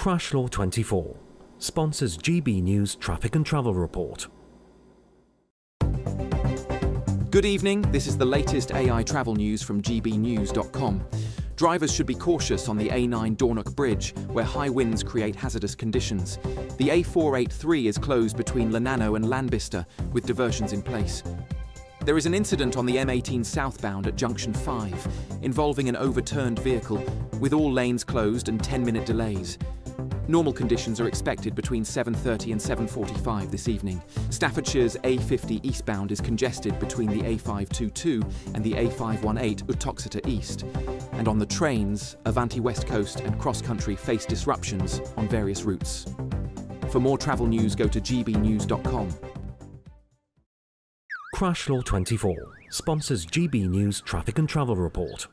Crash Law 24 sponsors GB News Traffic and Travel Report. Good evening, this is the latest AI travel news from GBNews.com. Drivers should be cautious on the A9 Dornoch Bridge, where high winds create hazardous conditions. The A483 is closed between Lenano and Lanbister, with diversions in place. There is an incident on the M18 southbound at Junction 5, involving an overturned vehicle, with all lanes closed and 10-minute delays. Normal conditions are expected between 7:30 and 7:45 this evening. Staffordshire's A50 eastbound is congested between the A522 and the A518 Uttoxeter East. And on the trains, Avanti West Coast and Cross Country face disruptions on various routes. For more travel news, go to gbnews.com. Crash Law 24 sponsors GB News Traffic and Travel Report.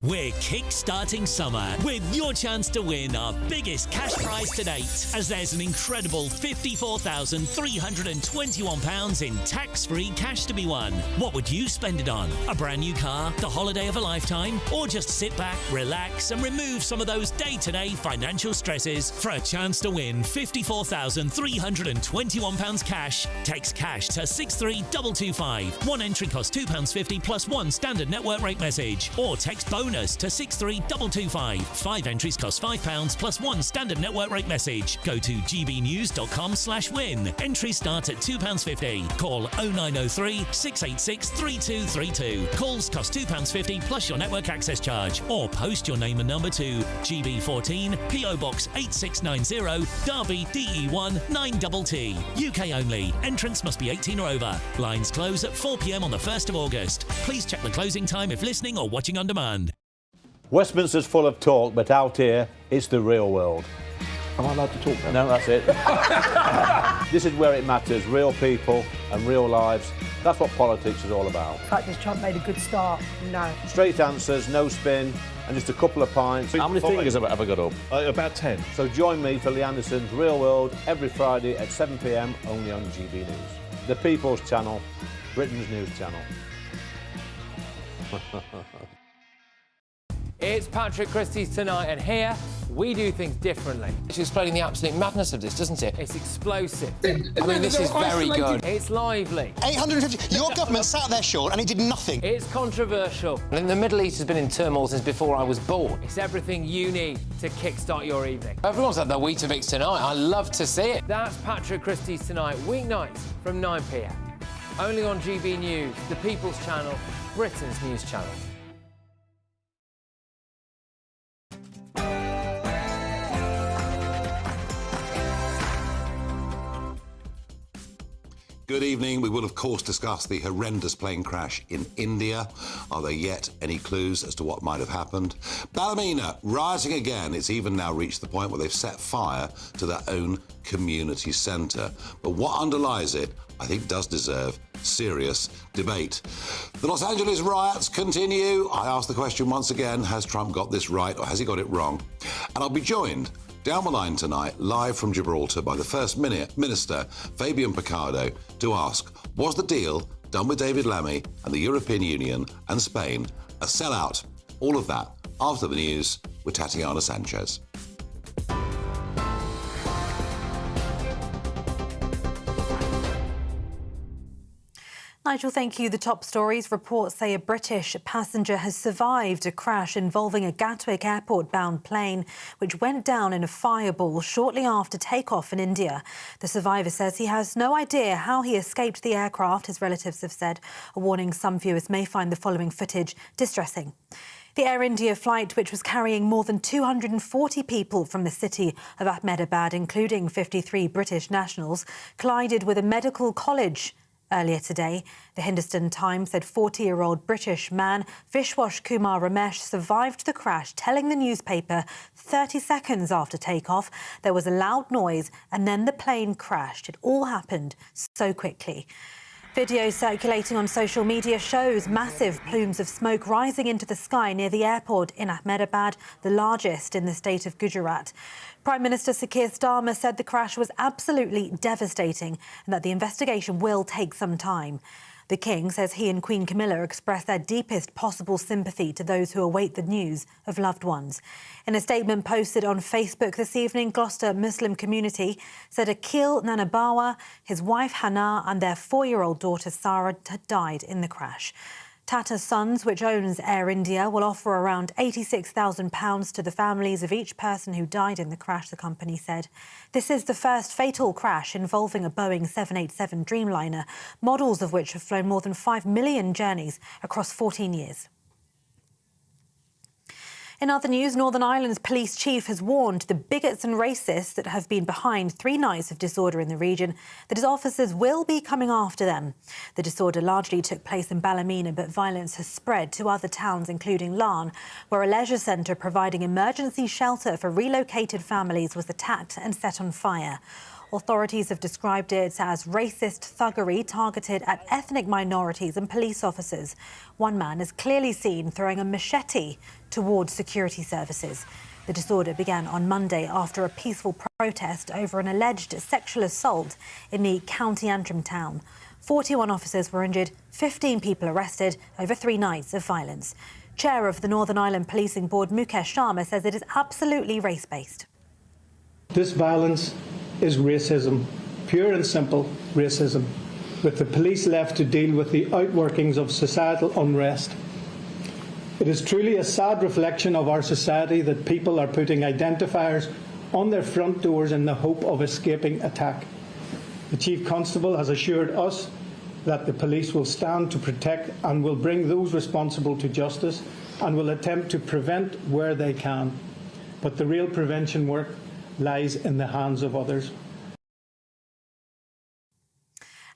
We're kick-starting summer with your chance to win our biggest cash prize to date, as there's an incredible £54,321 in tax-free cash to be won. What would you spend it on? A brand new car, the holiday of a lifetime, or just sit back, relax and remove some of those day-to-day financial stresses? For a chance to win £54,321 cash, text cash to 63225. One entry costs £2.50 plus one standard network rate message, or text bonus to 63225. 5 entries cost £5 plus one standard network rate message. Go to gbnews.com/win. Entries start at £2.50. Call 0903 686 3232. Calls cost £2.50 plus your network access charge. Or post your name and number to GB14 PO Box 8690 Derby DE1 9TT. UK only. Entrance must be 18 or over. Lines close at 4 p.m. on the 1st of August. Please check the closing time if listening or watching on demand. Westminster's full of talk, but out here, it's the real world. Am I allowed to talk now? No, that's it. This is where it matters, real people and real lives. That's what politics is all about. In fact, has Trump made a good start? No. Straight answers, no spin, and just a couple of pints. How many fingers have I ever got up? About 10. So join me for Lee Anderson's Real World every Friday at 7 p.m, only on GB News. The People's Channel, Britain's news channel. It's Patrick Christie's Tonight, and here we do things differently. It's explaining the absolute madness of this, doesn't it? It's explosive. I mean, this is very good. It's lively. 850. Your government sat there, Sean, and it did nothing. It's controversial. And the Middle East has been in turmoil since before I was born. It's everything you need to kickstart your evening. Everyone's had their Weetabix tonight. I love to see it. That's Patrick Christie's Tonight, weeknights from 9 p.m. Only on GB News, the People's Channel, Britain's news channel. Good evening. We will, of course, discuss the horrendous plane crash in India. Are there yet any clues as to what might have happened? Ballymena rioting again. It's even now reached the point where they've set fire to their own community centre. But what underlies it, I think, does deserve serious debate. The Los Angeles riots continue. I ask the question once again, has Trump got this right or has he got it wrong? And I'll be joined down the line tonight, live from Gibraltar, by the First Minister, Fabian Picardo, to ask, was the deal done with David Lammy and the European Union and Spain a sellout? All of that after the news with Tatiana Sanchez. Nigel, thank you. The top stories. Reports say a British passenger has survived a crash involving a Gatwick airport-bound plane, which went down in a fireball shortly after takeoff in India. The survivor says he has no idea how he escaped the aircraft, his relatives have said, a warning some viewers may find the following footage distressing. The Air India flight, which was carrying more than 240 people from the city of Ahmedabad, including 53 British nationals, collided with a medical college earlier today. The Hindustan Times said 40-year-old British man Vishwash Kumar Ramesh survived the crash, telling the newspaper 30 seconds after takeoff there was a loud noise and then the plane crashed. It all happened so quickly. Video circulating on social media shows massive plumes of smoke rising into the sky near the airport in Ahmedabad, the largest in the state of Gujarat. Prime Minister Sir Keir Starmer said the crash was absolutely devastating and that the investigation will take some time. The King says he and Queen Camilla expressed their deepest possible sympathy to those who await the news of loved ones. In a statement posted on Facebook this evening, Gloucester Muslim community said Akil Nanabawa, his wife Hannah and their 4-year-old daughter Sarah had died in the crash. Tata Sons, which owns Air India, will offer around £86,000 to the families of each person who died in the crash, the company said. This is the first fatal crash involving a Boeing 787 Dreamliner, models of which have flown more than 5 million journeys across 14 years. In other news, Northern Ireland's police chief has warned the bigots and racists that have been behind 3 nights of disorder in the region that his officers will be coming after them. The disorder largely took place in Ballymena, but violence has spread to other towns, including Larne, where a leisure centre providing emergency shelter for relocated families was attacked and set on fire. Authorities have described it as racist thuggery targeted at ethnic minorities and police officers. One man is clearly seen throwing a machete towards security services. The disorder began on Monday after a peaceful protest over an alleged sexual assault in the County Antrim town. 41 officers were injured, 15 people arrested over 3 nights of violence. Chair of the Northern Ireland Policing Board, Mukesh Sharma, says it is absolutely race-based. This violence is racism, pure and simple racism, with the police left to deal with the outworkings of societal unrest. It is truly a sad reflection of our society that people are putting identifiers on their front doors in the hope of escaping attack. The Chief Constable has assured us that the police will stand to protect and will bring those responsible to justice and will attempt to prevent where they can. But the real prevention work lies in the hands of others.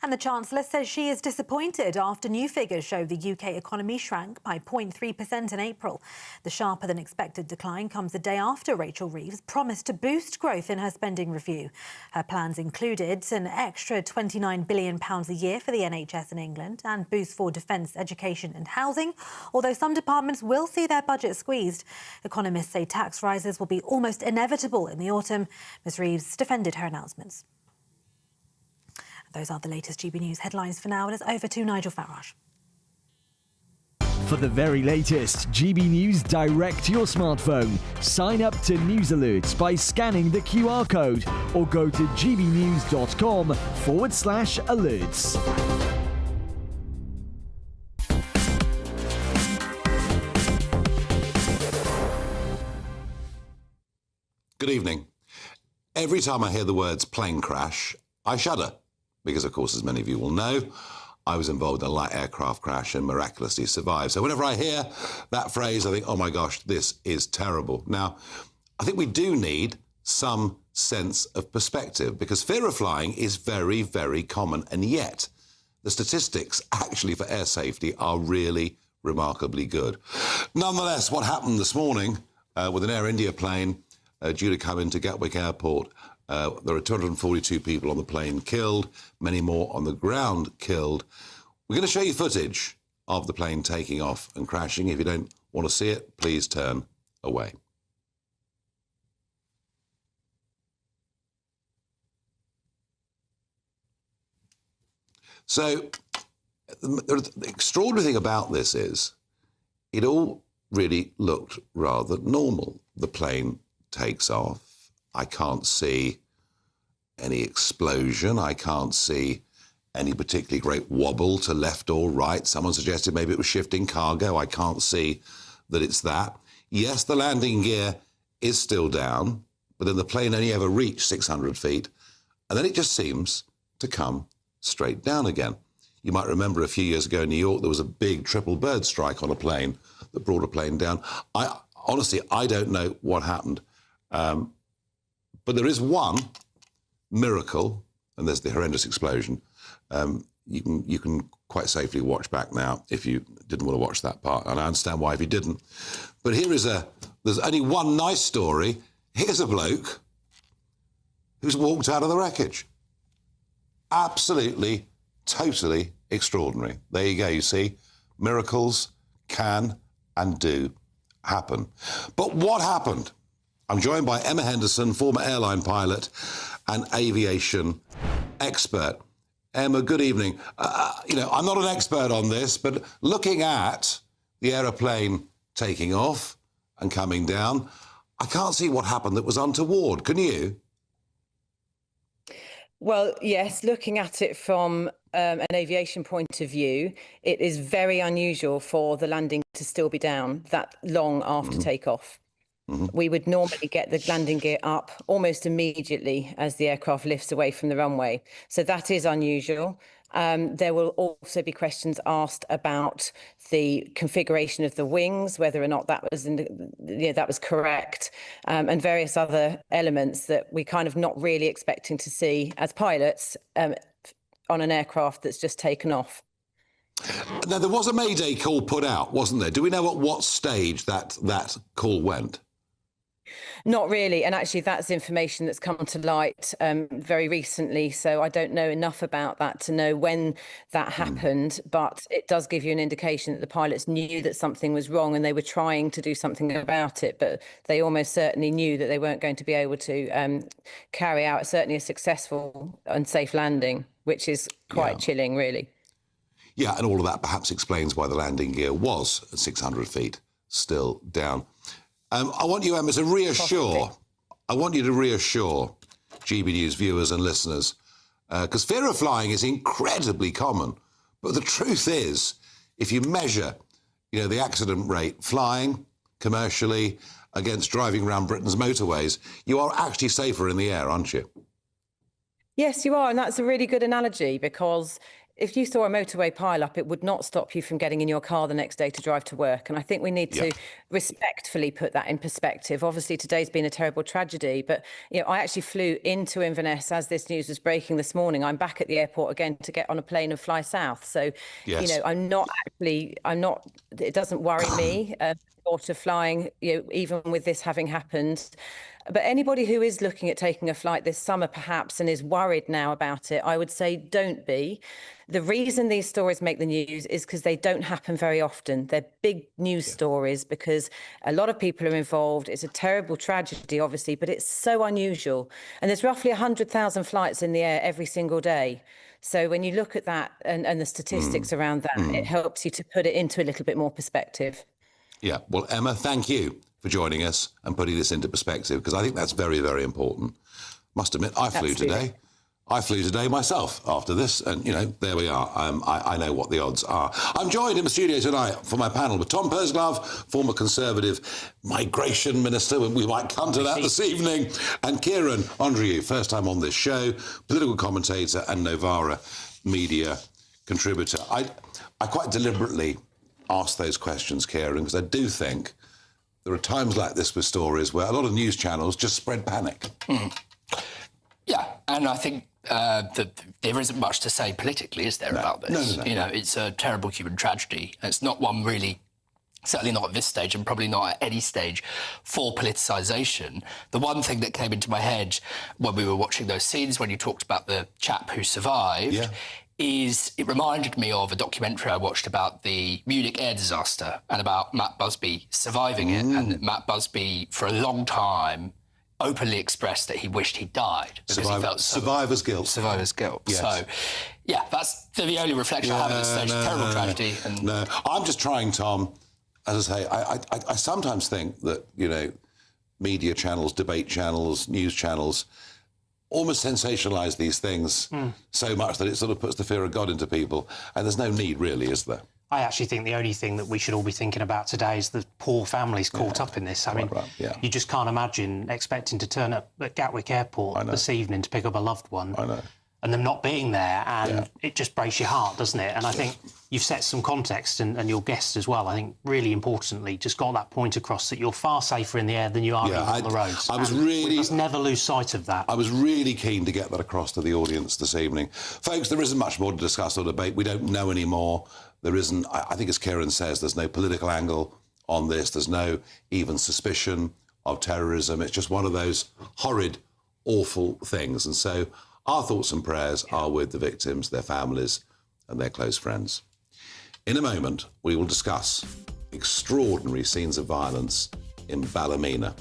And the Chancellor says she is disappointed after new figures show the UK economy shrank by 0.3% in April. The sharper than expected decline comes a day after Rachel Reeves promised to boost growth in her spending review. Her plans included an extra £29 billion a year for the NHS in England and boosts for defence, education and housing, although some departments will see their budget squeezed. Economists say tax rises will be almost inevitable in the autumn. Ms Reeves defended her announcements. Those are the latest GB News headlines for now. It is over to Nigel Farage. For the very latest GB News direct to your smartphone, sign up to News Alerts by scanning the QR code or go to gbnews.com/alerts. Good evening. Every time I hear the words plane crash, I shudder. Because, of course, as many of you will know, I was involved in a light aircraft crash and miraculously survived. So whenever I hear that phrase, I think, oh my gosh, this is terrible. Now, I think we do need some sense of perspective because fear of flying is very, very common. And yet the statistics actually for air safety are really remarkably good. Nonetheless, what happened this morning with an Air India plane due to come into Gatwick Airport, there are 242 people on the plane killed, many more on the ground killed. We're going to show you footage of the plane taking off and crashing. If you don't want to see it, please turn away. So the extraordinary thing about this is it all really looked rather normal. The plane takes off. I can't see any explosion. I can't see any particularly great wobble to left or right. Someone suggested maybe it was shifting cargo. I can't see that it's that. Yes, the landing gear is still down, but then the plane only ever reached 600 feet, and then it just seems to come straight down again. You might remember a few years ago in New York, there was a big triple bird strike on a plane that brought a plane down. Honestly, I don't know what happened. But there is one miracle, and there's the horrendous explosion. You can quite safely watch back now if you didn't want to watch that part, and I understand why if you didn't. But there's only one nice story. Here's a bloke who's walked out of the wreckage. Absolutely, totally extraordinary. There you go, you see, miracles can and do happen. But what happened? I'm joined by Emma Henderson, former airline pilot and aviation expert. Emma, good evening. I'm not an expert on this, but looking at the aeroplane taking off and coming down, I can't see what happened that was untoward. Can you? Well, yes, looking at it from an aviation point of view, it is very unusual for the landing to still be down that long after takeoff. We would normally get the landing gear up almost immediately as the aircraft lifts away from the runway. So that is unusual. There will also be questions asked about the configuration of the wings, whether or not that was correct, and various other elements that we're kind of not really expecting to see as pilots on an aircraft that's just taken off. Now, there was a Mayday call put out, wasn't there? Do we know at what stage that call went? Not really. And actually, that's information that's come to light very recently. So I don't know enough about that to know when that happened. But it does give you an indication that the pilots knew that something was wrong and they were trying to do something about it. But they almost certainly knew that they weren't going to be able to carry out certainly a successful and safe landing, which is quite chilling, really. Yeah, and all of that perhaps explains why the landing gear was at 600 feet still down. I want you, Emma, to reassure. I want you to reassure GB News viewers and listeners, because fear of flying is incredibly common. But the truth is, if you measure, the accident rate flying commercially against driving around Britain's motorways, you are actually safer in the air, aren't you? Yes, you are, and that's a really good analogy because if you saw a motorway pile-up, it would not stop you from getting in your car the next day to drive to work. And I think we need to respectfully put that in perspective. Obviously, today's been a terrible tragedy, but I actually flew into Inverness as this news was breaking this morning. I'm back at the airport again to get on a plane and fly south. So, it doesn't worry me, the thought of flying, even with this having happened. But anybody who is looking at taking a flight this summer, perhaps, and is worried now about it, I would say don't be. The reason these stories make the news is because they don't happen very often. They're big news stories because a lot of people are involved. It's a terrible tragedy, obviously, but it's so unusual. And there's roughly 100,000 flights in the air every single day. So when you look at that and the statistics around that, it helps you to put it into a little bit more perspective. Yeah. Well, Emma, thank you for joining us and putting this into perspective, because I think that's very, very important. Must admit, I flew today. I flew today myself after this, and, there we are. I know what the odds are. I'm joined in the studio tonight for my panel with Tom Pursglove, former Conservative Migration Minister. We might come to that this evening. And Kieran Andrieu, first time on this show, political commentator and Novara media contributor. I quite deliberately asked those questions, Kieran, because I do think there are times like this with stories where a lot of news channels just spread panic. Yeah, and I think that there isn't much to say politically, is there, about this? No. It's a terrible human tragedy. It's not one really, certainly not at this stage and probably not at any stage, for politicisation. The one thing that came into my head when we were watching those scenes, when you talked about the chap who survived, is it reminded me of a documentary I watched about the Munich air disaster and about Matt Busby surviving it. And Matt Busby, for a long time, openly expressed that he wished he'd died because he felt survivor's guilt. Survivor's guilt. Yes. So, yeah, that's the only reflection I have at this stage. Terrible tragedy. And No, I'm just trying, Tom. As I say, I sometimes think that media channels, debate channels, news channels almost sensationalise these things so much that it sort of puts the fear of God into people. And there's no need, really, is there? I actually think the only thing that we should all be thinking about today is the poor families caught up in this. I mean, you just can't imagine expecting to turn up at Gatwick Airport this evening to pick up a loved one and them not being there, and it just breaks your heart, doesn't it? And I think you've set some context, and your guests as well, I think, really importantly, just got that point across that you're far safer in the air than you are on the roads. We must never lose sight of that. I was really keen to get that across to the audience this evening. Folks, there isn't much more to discuss or debate. We don't know any more. There isn't, I think, as Kieran says, there's no political angle on this. There's no even suspicion of terrorism. It's just one of those horrid, awful things. And so our thoughts and prayers are with the victims, their families and their close friends. In a moment, we will discuss extraordinary scenes of violence in Ballymena.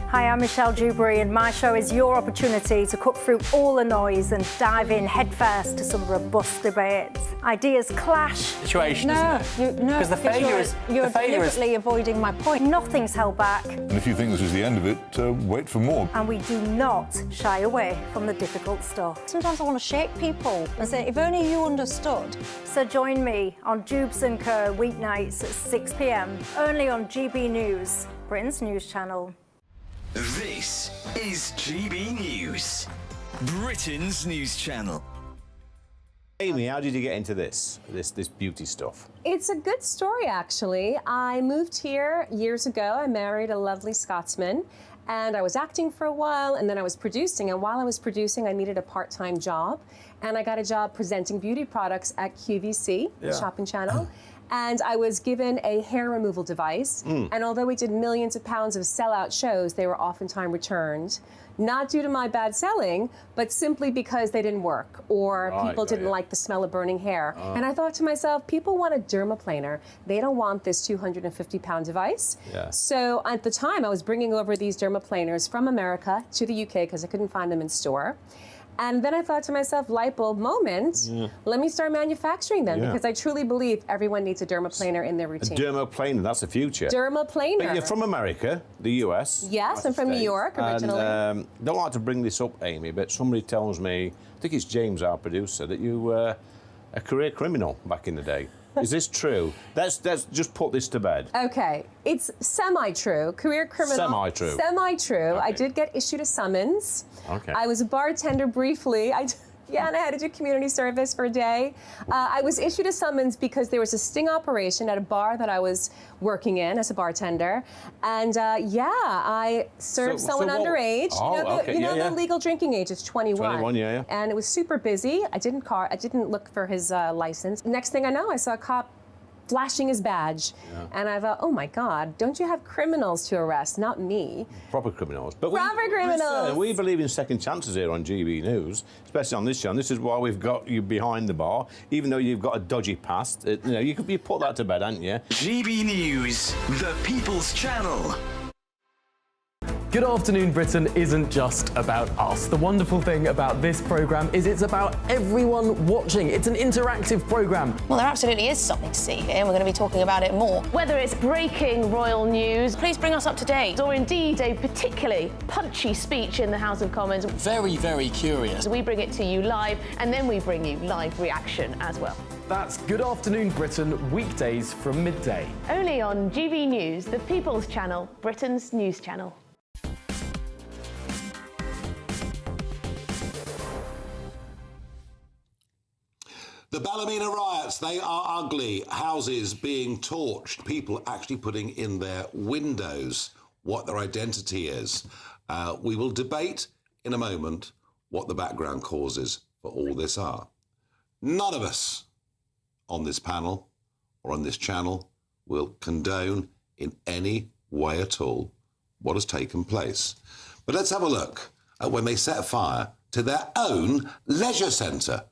Hi, I'm Michelle Dewberry, and my show is your opportunity to cut through all the noise and dive in headfirst to some robust debates. Ideas clash. Situation, isn't it? No, because the failure is you're deliberately avoiding my point. Nothing's held back, And if you think this is the end of it, wait for more. and we do not shy away from the difficult stuff. Sometimes I want to shake people and say, if only you understood. So join me on Dubes & Co. weeknights at 6 p.m. only on GB News, Britain's news channel. This is GB News, Britain's news channel. Amy, how did you get into this beauty stuff? It's a good story, actually. I moved here years ago. I married a lovely Scotsman, and I was acting for a while, and then I was producing. And while I was producing, I needed a part-time job, and I got a job presenting beauty products at QVC, the shopping channel. And I was given a hair removal device. And although we did millions of pounds of sellout shows, they were oftentimes returned. Not due to my bad selling, but simply because they didn't work or people didn't like the smell of burning hair. And I thought to myself, people want a dermaplaner. They don't want this 250-pound device. So at the time, I was bringing over these dermaplaners from America to the UK because I couldn't find them in store. And then I thought to myself, light bulb moment, let me start manufacturing them because I truly believe everyone needs a dermaplaner in their routine. A dermaplaner, that's the future. Dermaplaner. But you're from America, the US. Yes, I'm from New York originally. And don't like to bring this up, Amy, but somebody tells me, I think it's James, our producer, that you were a career criminal back in the day. Is this true? Let's just put this to bed. Okay, it's semi-true. Career criminal. Semi-true. Semi-true. Okay. I did get issued a summons. Okay. I was a bartender briefly. And I had to do community service for a day. I was issued a summons because there was a sting operation at a bar that I was working in as a bartender. And I served someone underage. The legal drinking age is 21. 21, yeah. And it was super busy. I didn't look for his license. Next thing I know, I saw a cop flashing his badge. And I thought, oh my God, don't you have criminals to arrest, not me? Proper criminals. But Proper criminals. We believe in second chances here on GB News, especially on this channel. This is why we've got you behind the bar, even though you've got a dodgy past. You put that to bed, haven't you? GB News, the People's Channel. Good Afternoon Britain isn't just about us. The wonderful thing about this programme is it's about everyone watching. It's an interactive programme. Well, there absolutely is something to see here, and we're going to be talking about it more. Whether it's breaking royal news, please bring us up to date. Or indeed a particularly punchy speech in the House of Commons. Very, very curious. We bring it to you live, and then we bring you live reaction as well. That's Good Afternoon Britain, weekdays from midday. Only on GB News, the People's Channel, Britain's news channel. The Ballymena riots, they are ugly. Houses being torched, people actually putting in their windows what their identity is. We will debate in a moment what the background causes for all this are. None of us on this panel or on this channel will condone in any way at all what has taken place. But let's have a look at when they set fire to their own leisure centre.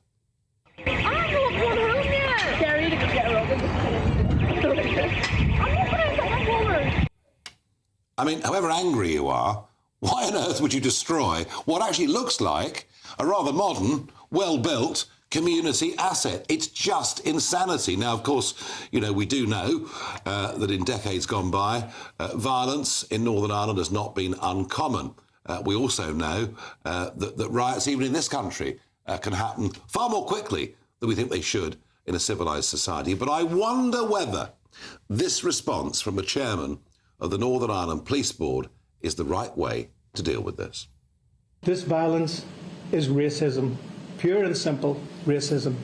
I mean, however angry you are, why on earth would you destroy what actually looks like a rather modern, well-built community asset? It's just insanity. Now, of course, we do know that in decades gone by, violence in Northern Ireland has not been uncommon. We also know that riots, even in this country, can happen far more quickly than we think they should in a civilised society. But I wonder whether this response from a chairman of the Northern Ireland Police Board is the right way to deal with this. This violence is racism, pure and simple racism,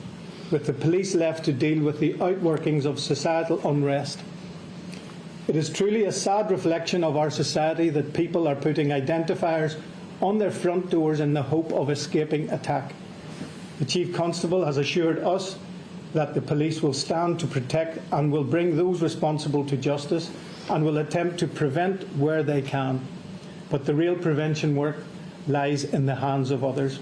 with the police left to deal with the outworkings of societal unrest. It is truly a sad reflection of our society that people are putting identifiers on their front doors in the hope of escaping attack. The Chief Constable has assured us that the police will stand to protect and will bring those responsible to justice and will attempt to prevent where they can. But the real prevention work lies in the hands of others.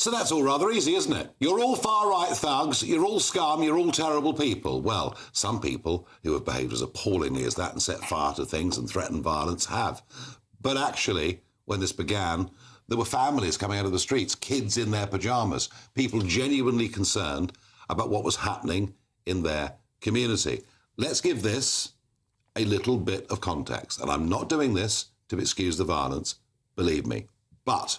So that's all rather easy, isn't it? You're all far-right thugs, you're all scum, you're all terrible people. Well, some people who have behaved as appallingly as that and set fire to things and threatened violence have. But actually, when this began, there were families coming out of the streets, kids in their pyjamas, people genuinely concerned about what was happening in their community. Let's give this a little bit of context. And I'm not doing this to excuse the violence, believe me. But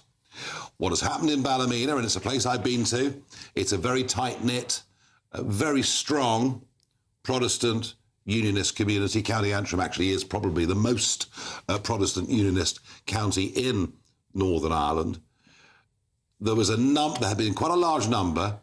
what has happened in Ballymena, and it's a place I've been to, it's a very tight-knit, very strong Protestant unionist community. County Antrim actually is probably the most Protestant unionist county in Northern Ireland. There had been quite a large number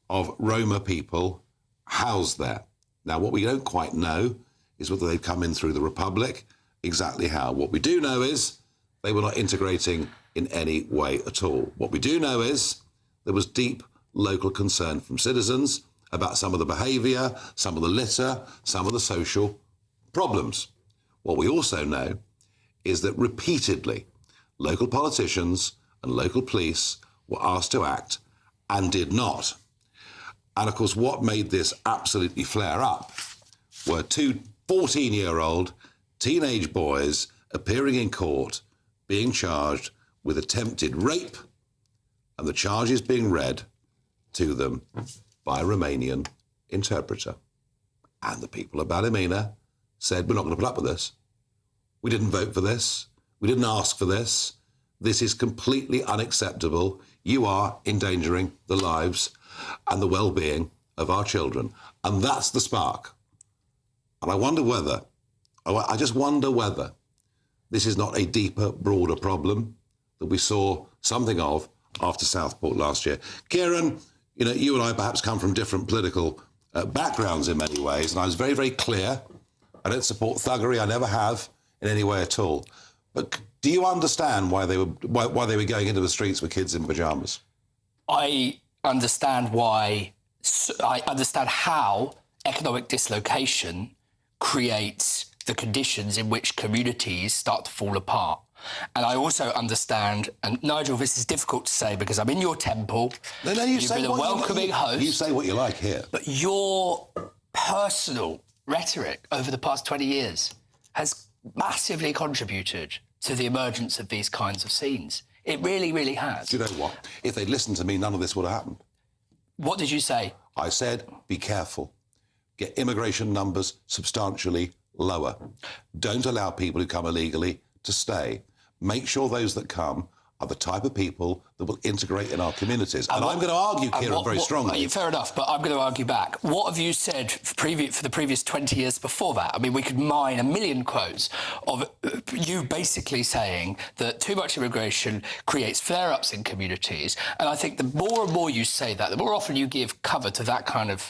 of Roma people housed there. Now, what we don't quite know is whether they've come in through the Republic, exactly how. What we do know is they were not integrating in any way at all. What we do know is there was deep local concern from citizens about some of the behaviour, some of the litter, some of the social problems. What we also know is that repeatedly local politicians and local police were asked to act and did not. And of course, what made this absolutely flare up were two 14-year-old teenage boys appearing in court, being charged with attempted rape, and the charges being read to them by a Romanian interpreter. And the people of Ballymena said, we're not going to put up with this. We didn't vote for this. We didn't ask for this. This is completely unacceptable. You are endangering the lives and the well-being of our children. And that's the spark. And I just wonder whether this is not a deeper, broader problem that we saw something of after Southport last year. Kieran, you and I perhaps come from different political backgrounds in many ways, and I was very, very clear. I don't support thuggery. I never have in any way at all. But do you understand why they were going into the streets with kids in pyjamas? I understand why. I understand how economic dislocation creates the conditions in which communities start to fall apart. And I also understand, and Nigel, this is difficult to say because I'm in your temple. No, you've been a welcoming host. You say what you like here. But your personal rhetoric over the past 20 years has massively contributed to the emergence of these kinds of scenes. It really, really has. Do you know what? If they'd listened to me, none of this would have happened. What did you say? I said, be careful. Get immigration numbers substantially lower. Don't allow people who come illegally to stay. Make sure those that come are the type of people that will integrate in our communities. And I'm going to argue, Kieran, very strongly. Fair enough, but I'm going to argue back. What have you said for the previous 20 years before that? I mean, we could mine a million quotes of you basically saying that too much immigration creates flare-ups in communities. And I think the more and more you say that, the more often you give cover to that kind of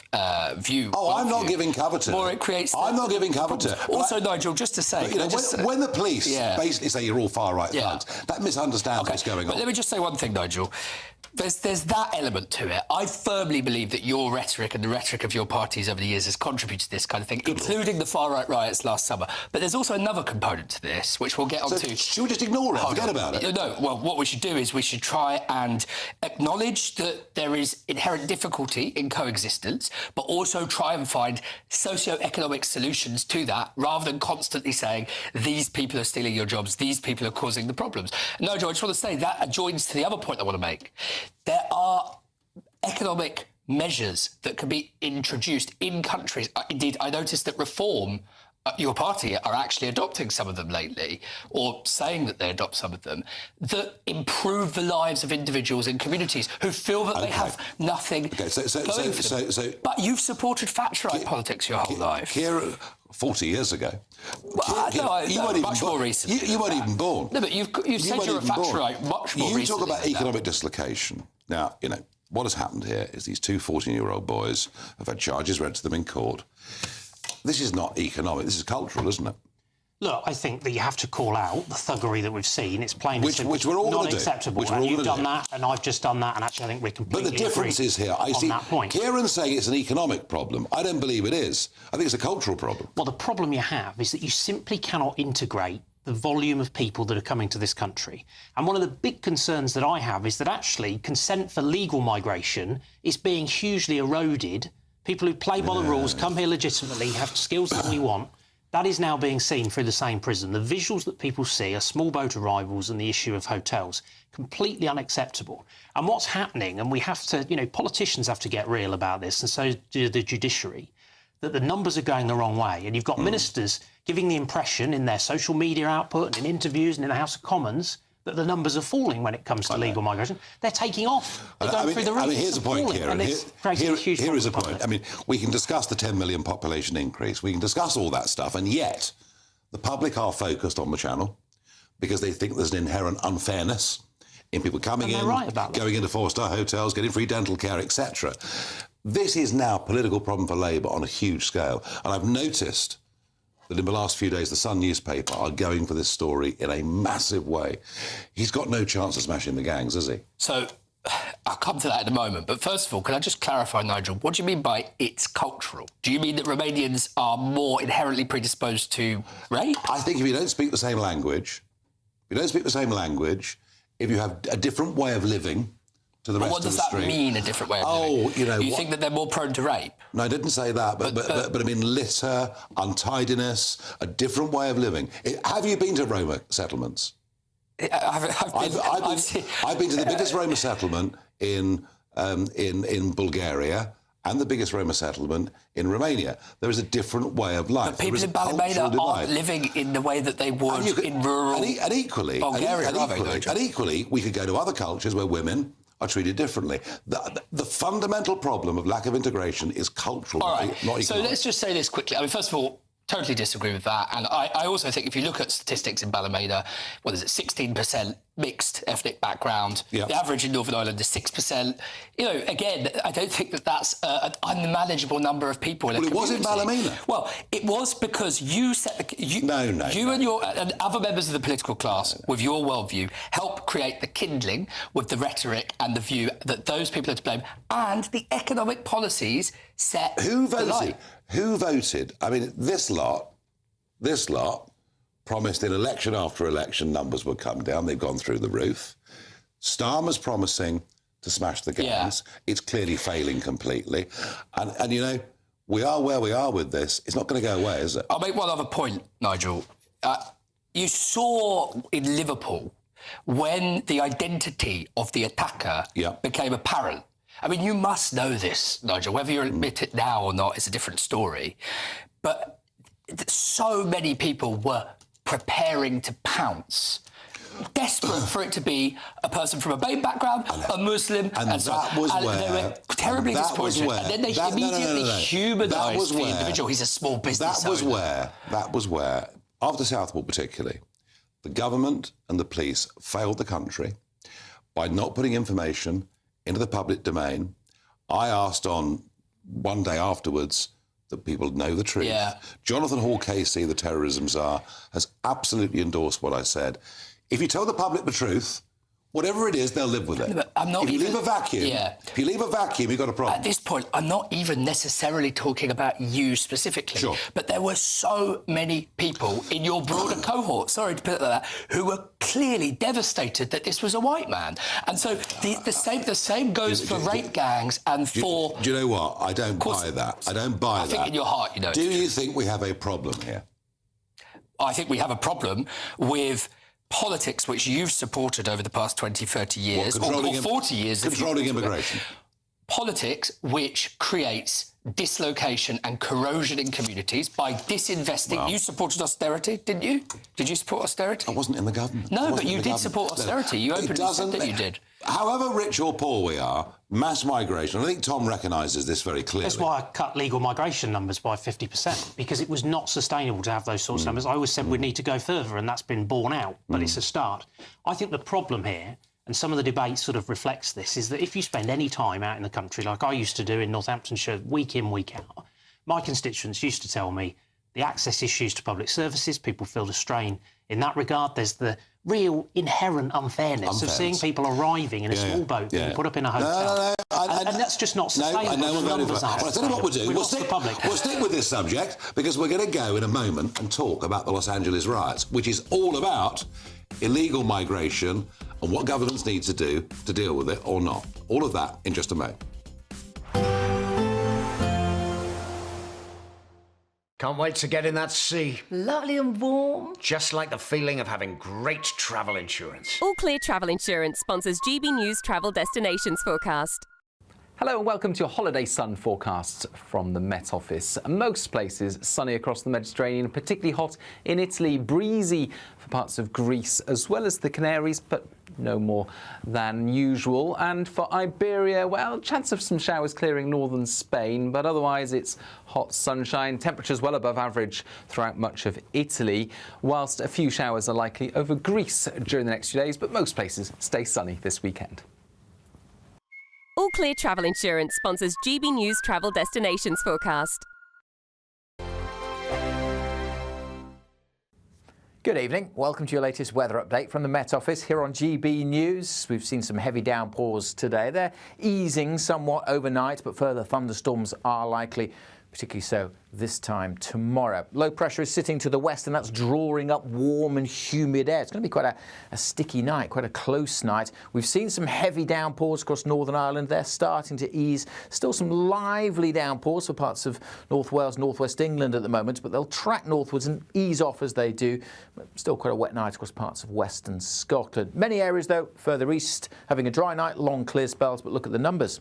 view. Oh, I'm not giving cover to it. More it creates... I'm not giving cover to it. Also, Nigel, just to say... when the police basically say you're all far-right thugs, that misunderstands what's going on. But let me just say one thing, Nigel. There's that element to it. I firmly believe that your rhetoric and the rhetoric of your parties over the years has contributed to this kind of thing, including the far-right riots last summer. But there's also another component to this, which we'll get onto. Should we just ignore it? Forget about it? No. Well, what we should do is we should try and acknowledge that there is inherent difficulty in coexistence, but also try and find socio-economic solutions to that, rather than constantly saying, these people are stealing your jobs, these people are causing the problems. Nigel, I just want to say that adjoins to the other point I want to make. There are economic measures that can be introduced in countries. Indeed, I noticed that Reform, your party, are actually adopting some of them lately, or saying that they adopt some of them, that improve the lives of individuals in communities who feel that they have nothing going for them. But you've supported Thatcherite politics your whole life. Kieran, 40 years ago. Much more recently. You weren't even born. No, but you've said you're a Thatcherite much more recently. You talk about economic dislocation. Now, what has happened here is these two 14-year-old boys have had charges read to them in court. This is not economic, this is cultural, isn't it? Look, I think that you have to call out the thuggery that we've seen. It's plain and simple. Which we're all not acceptable. Which we're all you've done that, and I've just done that, and actually I think we're completely But the difference is here, I see, that point. Kieran's saying it's an economic problem. I don't believe it is. I think it's a cultural problem. Well, the problem you have is that you simply cannot integrate the volume of people that are coming to this country. And one of the big concerns that I have is that actually consent for legal migration is being hugely eroded. People who play by the rules, come here legitimately, have skills that we want. That is now being seen through the same prison. The visuals that people see are small boat arrivals and the issue of hotels. Completely unacceptable. And what's happening, and we have to, you know, politicians have to get real about this, and so do the judiciary, that the numbers are going the wrong way. And you've got ministers giving the impression in their social media output and in interviews and in the House of Commons that the numbers are falling when it comes to legal migration. They're taking off. They're going through the roof. I mean, here's a point, Kieran. Here is a point. I mean, we can discuss the 10 million population increase. We can discuss all that stuff, and yet the public are focused on the channel because they think there's an inherent unfairness in people coming in, going into four-star hotels, getting free dental care, etc. This is now a political problem for Labour on a huge scale. And I've noticed that in the last few days, the Sun newspaper are going for this story in a massive way. He's got no chance of smashing the gangs, has he? So I'll come to that in a moment. But first of all, can I just clarify, Nigel, what do you mean by it's cultural? Do you mean that Romanians are more inherently predisposed to rape? I think if you don't speak the same language, if you have a different way of living to the rest of the street... What does that mean, a different way of living? You know... You think that they're more prone to rape? No, I didn't say that, but I mean litter, untidiness, a different way of living. Have you been to Roma settlements? I've been to the biggest Roma settlement in Bulgaria and the biggest Roma settlement in Romania. There is a different way of life. But people in Ballymena aren't living in the way that they would in rural Bulgaria. And equally, we could go to other cultures where women are treated differently. The fundamental problem of lack of integration is cultural, not economic. So let's just say this quickly. I mean, first of all, totally disagree with that. And I also think if you look at statistics in Ballymena, what is it, 16% mixed ethnic background. Yeah. The average in Northern Ireland is 6%. You know, again, I don't think that that's an unmanageable number of people in a community. Well, it was in Ballymena. Well, it was because you set the... You and other members of the political class, with your worldview, helped create the kindling with the rhetoric and the view that those people are to blame, and the economic policies set Who voted? the light. Who voted? I mean, this lot promised in election after election numbers would come down. They've gone through the roof. Starmer's promising to smash the gangs. Yeah. It's clearly failing completely. And, you know, we are where we are with this. It's not going to go away, is it? I'll make one other point, Nigel. You saw in Liverpool when the identity of the attacker became apparent. I mean, you must know this, Nigel. Whether you admit it now or not is a different story. But so many people were preparing to pounce, desperate for it to be a person from a BAME background, a Muslim, and so on. They were terribly disappointed. And then they immediately humanised the individual. He's a small business owner. That was where, after Southport particularly, the government and the police failed the country by not putting information into the public domain. I asked on one day afterwards that people know the truth. Yeah. Jonathan Hall KC, the terrorism czar, has absolutely endorsed what I said. If you tell the public the truth, whatever it is, they'll live with it. But I'm not if you leave a vacuum, you've got a problem. At this point, I'm not even necessarily talking about you specifically. Sure. But there were so many people in your broader cohort, sorry to put it like that, who were clearly devastated that this was a white man. And so the same goes for rape gangs and for... Do you know what? I don't buy that. I don't buy that. I think in your heart you know. Do you think we have a problem here? I think we have a problem with politics which you've supported over the past 20, 30 years, or 40 years. Controlling immigration. Politics which creates dislocation and corrosion in communities by disinvesting. Well, you supported austerity, didn't you? Did you support austerity? I wasn't in the government. No, but you did support austerity. You openly said that you did. However rich or poor we are, mass migration, I think Tom recognises this very clearly. That's why I cut legal migration numbers by 50%, because it was not sustainable to have those sorts of numbers. I always said we need to go further, and that's been borne out, but it's a start. I think the problem here, and some of the debate sort of reflects this, is that if you spend any time out in the country, like I used to do in Northamptonshire, week in, week out, my constituents used to tell me, the access issues to public services. People feel the strain in that regard. There's the real inherent unfairness of seeing people arriving in a small boat being put up in a hotel. And that's just not sustainable. Well, I'll tell you what we'll do. We'll stick with this subject because we're going to go in a moment and talk about the Los Angeles riots, which is all about illegal migration and what governments need to do to deal with it or not. All of that in just a moment. Can't wait to get in that sea. Lovely and warm. Just like the feeling of having great travel insurance. All Clear Travel Insurance sponsors GB News Travel Destinations Forecast. Hello and welcome to your holiday sun forecasts from the Met Office. Most places sunny across the Mediterranean, particularly hot in Italy, breezy for parts of Greece as well as the Canaries, but no more than usual. And for Iberia, well, chance of some showers clearing northern Spain, but otherwise it's hot sunshine, temperatures well above average throughout much of Italy, whilst a few showers are likely over Greece during the next few days, but most places stay sunny this weekend. All Clear Travel Insurance sponsors GB News Travel Destinations Forecast. Good evening. Welcome to your latest weather update from the Met Office here on GB News. We've seen some heavy downpours today. They're easing somewhat overnight, but further thunderstorms are likely, particularly so this time tomorrow. Low pressure is sitting to the west, and that's drawing up warm and humid air. It's going to be quite a sticky night, quite a close night. We've seen some heavy downpours across Northern Ireland. They're starting to ease. Still some lively downpours for parts of North Wales, North West England at the moment, but they'll track northwards and ease off as they do. Still quite a wet night across parts of western Scotland. Many areas, though, further east, having a dry night, long clear spells, but look at the numbers.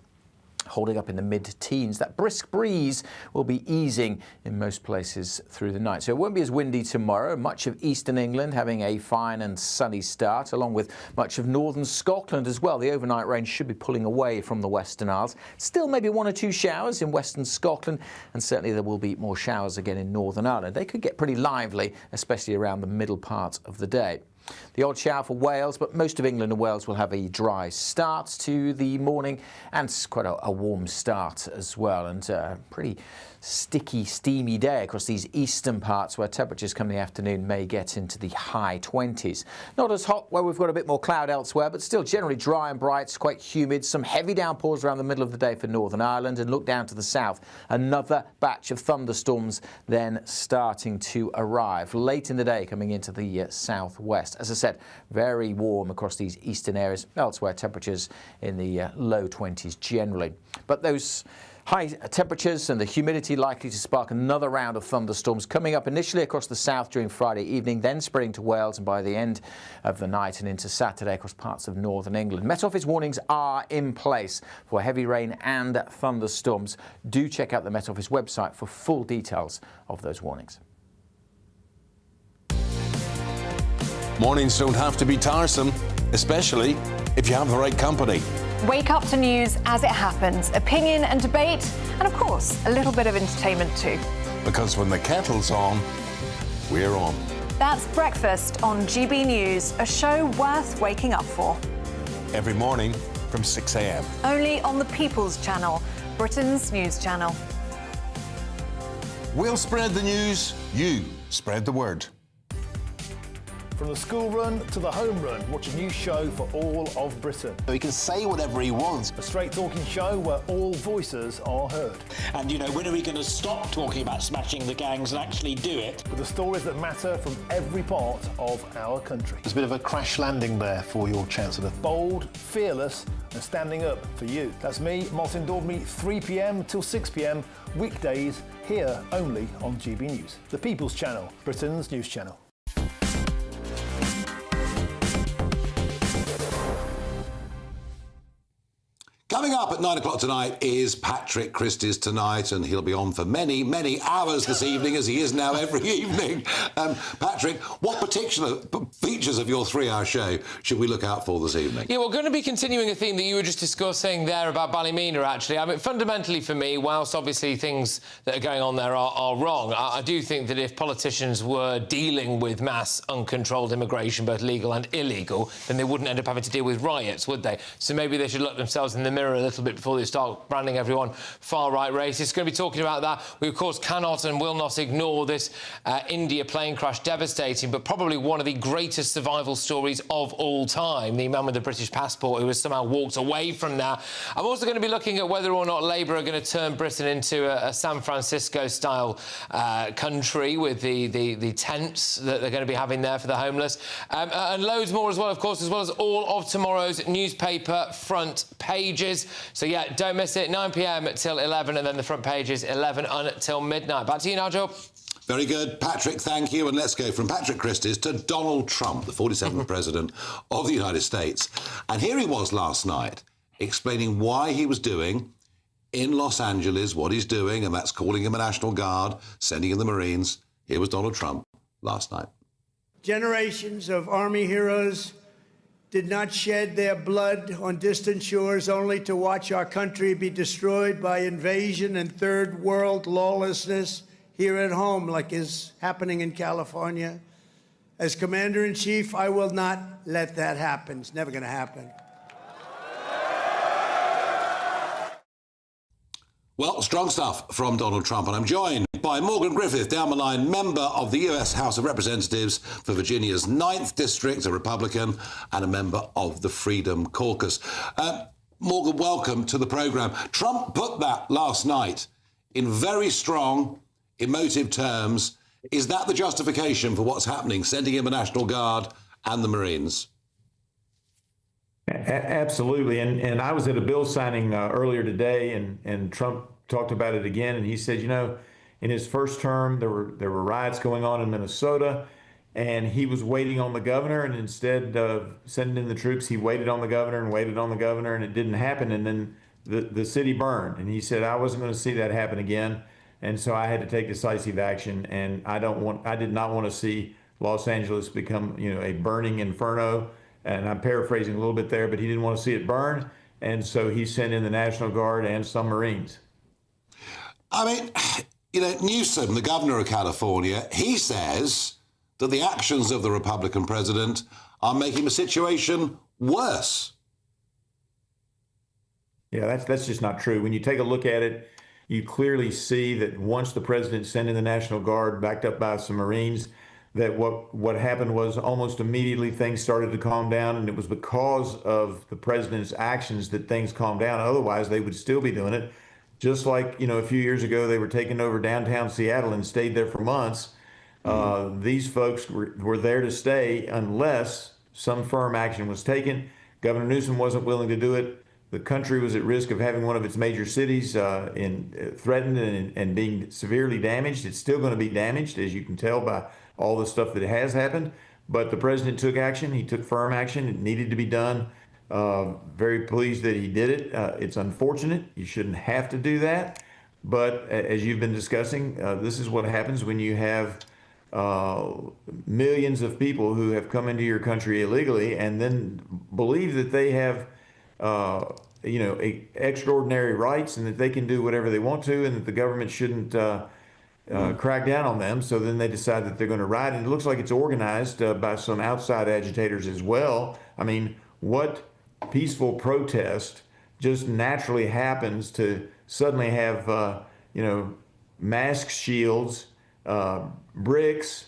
Holding up in the mid-teens. That brisk breeze will be easing in most places through the night. So it won't be as windy tomorrow. Much of eastern England having a fine and sunny start, along with much of northern Scotland as well. The overnight rain should be pulling away from the Western Isles. Still maybe one or two showers in western Scotland, and certainly there will be more showers again in Northern Ireland. They could get pretty lively, especially around the middle part of the day. The odd shower for Wales, but most of England and Wales will have a dry start to the morning and quite a warm start as well, and pretty sticky, steamy day across these eastern parts where temperatures come in the afternoon may get into the high 20s. Not as hot where we've got a bit more cloud elsewhere, but still generally dry and bright, quite humid. Some heavy downpours around the middle of the day for Northern Ireland, and look down to the south. Another batch of thunderstorms then starting to arrive late in the day coming into the southwest. As I said, very warm across these eastern areas. Elsewhere, temperatures in the low 20s generally. But those high temperatures and the humidity likely to spark another round of thunderstorms coming up initially across the south during Friday evening, then spreading to Wales, and by the end of the night and into Saturday across parts of northern England. Met Office warnings are in place for heavy rain and thunderstorms. Do check out the Met Office website for full details of those warnings. Mornings don't have to be tiresome, especially if you have the right company. Wake up to news as it happens, opinion and debate, and of course, a little bit of entertainment too. Because when the kettle's on, we're on. That's Breakfast on GB News, a show worth waking up for. Every morning from 6 a.m. Only on the People's Channel, Britain's news channel. We'll spread the news, you spread the word. From the school run to the home run, watch a new show for all of Britain. He can say whatever he wants. A straight talking show where all voices are heard. And, you know, when are we going to stop talking about smashing the gangs and actually do it? With the stories that matter from every part of our country. There's a bit of a crash landing there for your Chancellor. Bold, fearless and standing up for you. That's me, Martin Daubney, 3 p.m. till 6 p.m, weekdays, here only on GB News. The People's Channel, Britain's news channel. Coming up at 9 o'clock tonight is Patrick Christie's Tonight, and he'll be on for many, many hours this evening, as he is now every evening. Patrick, what particular features of your 3-hour show should we look out for this evening? Yeah, we're going to be continuing a theme that you were just discussing there about Ballymena, actually. I mean, fundamentally for me, whilst obviously things that are going on there are wrong, I do think that if politicians were dealing with mass uncontrolled immigration, both legal and illegal, then they wouldn't end up having to deal with riots, would they? So maybe they should look themselves in the mirror a little bit before they start branding everyone far-right racist. It's going to be talking about that. We, of course, cannot and will not ignore this India plane crash. Devastating, but probably one of the greatest survival stories of all time. The man with the British passport who has somehow walked away from that. I'm also going to be looking at whether or not Labour are going to turn Britain into a San Francisco-style country with the tents that they're going to be having there for the homeless. And loads more as well, of course, as well as all of tomorrow's newspaper front pages. So, yeah, don't miss it. 9 p.m. till 11, and then the front pages 11 until midnight. Back to you, Nigel. Very good. Patrick, thank you. And let's go from Patrick Christie's to Donald Trump, the 47th President of the United States. And here he was last night explaining why he was doing in Los Angeles what he's doing, and that's calling him a National Guard, sending in the Marines. Here was Donald Trump last night. Generations of Army heroes did not shed their blood on distant shores only to watch our country be destroyed by invasion and third world lawlessness here at home, like is happening in California. As Commander-in-Chief, I will not let that happen. It's never going to happen. Well, strong stuff from Donald Trump, and I'm joined by Morgan Griffith, down the line, member of the US House of Representatives for Virginia's 9th District, a Republican, and a member of the Freedom Caucus. Morgan, welcome to the programme. Trump put that last night in very strong, emotive terms. Is that the justification for what's happening, sending him a National Guard and the Marines? Absolutely. And I was at a bill signing earlier today, and Trump talked about it again. And he said, you know, in his first term, there were riots going on in Minnesota, and he was waiting on the governor. And instead of sending in the troops, he waited on the governor and waited on the governor, and it didn't happen. And then the city burned. And he said, I wasn't going to see that happen again. And so I had to take decisive action. And I did not want to see Los Angeles become, you know, a burning inferno. And I'm paraphrasing a little bit there, but he didn't want to see it burn. And so he sent in the National Guard and some Marines. I mean, you know, Newsom, the governor of California, he says that the actions of the Republican president are making the situation worse. Yeah, that's just not true. When you take a look at it, you clearly see that once the president sent in the National Guard, backed up by some Marines, that what happened was almost immediately things started to calm down, and it was because of the president's actions that things calmed down. Otherwise, they would still be doing it. Just like, you know, a few years ago, they were taking over downtown Seattle and stayed there for months. These folks were there to stay unless some firm action was taken. Governor Newsom wasn't willing to do it. The country was at risk of having one of its major cities threatened and being severely damaged. It's still going to be damaged, as you can tell by all the stuff that has happened. But the president took action. He took firm action. It needed to be done. Very pleased that he did it. It's unfortunate. You shouldn't have to do that. But as you've been discussing, this is what happens when you have millions of people who have come into your country illegally and then believe that they have you know, extraordinary rights and that they can do whatever they want to, and that the government shouldn't crack down on them. So then they decide that they're going to riot, and it looks like it's organized by some outside agitators as well. I mean, what peaceful protest just naturally happens to suddenly have you know, mask shields, bricks,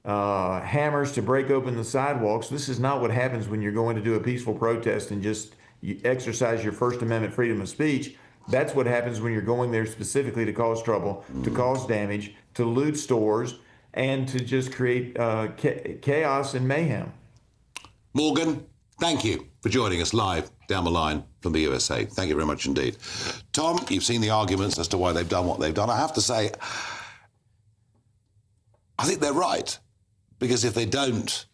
hammers to break open the sidewalks? This is not what happens when you're going to do a peaceful protest and just you exercise your First Amendment freedom of speech. That's what happens when you're going there specifically to cause trouble, to cause damage, to loot stores, and to just create chaos and mayhem. Morgan, thank you for joining us live down the line from the USA. Thank you very much indeed. Tom, you've seen the arguments as to why they've done what they've done. I have to say, I think they're right, because if they don't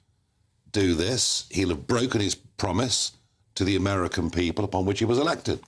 do this, he'll have broken his promise to the American people upon which he was elected.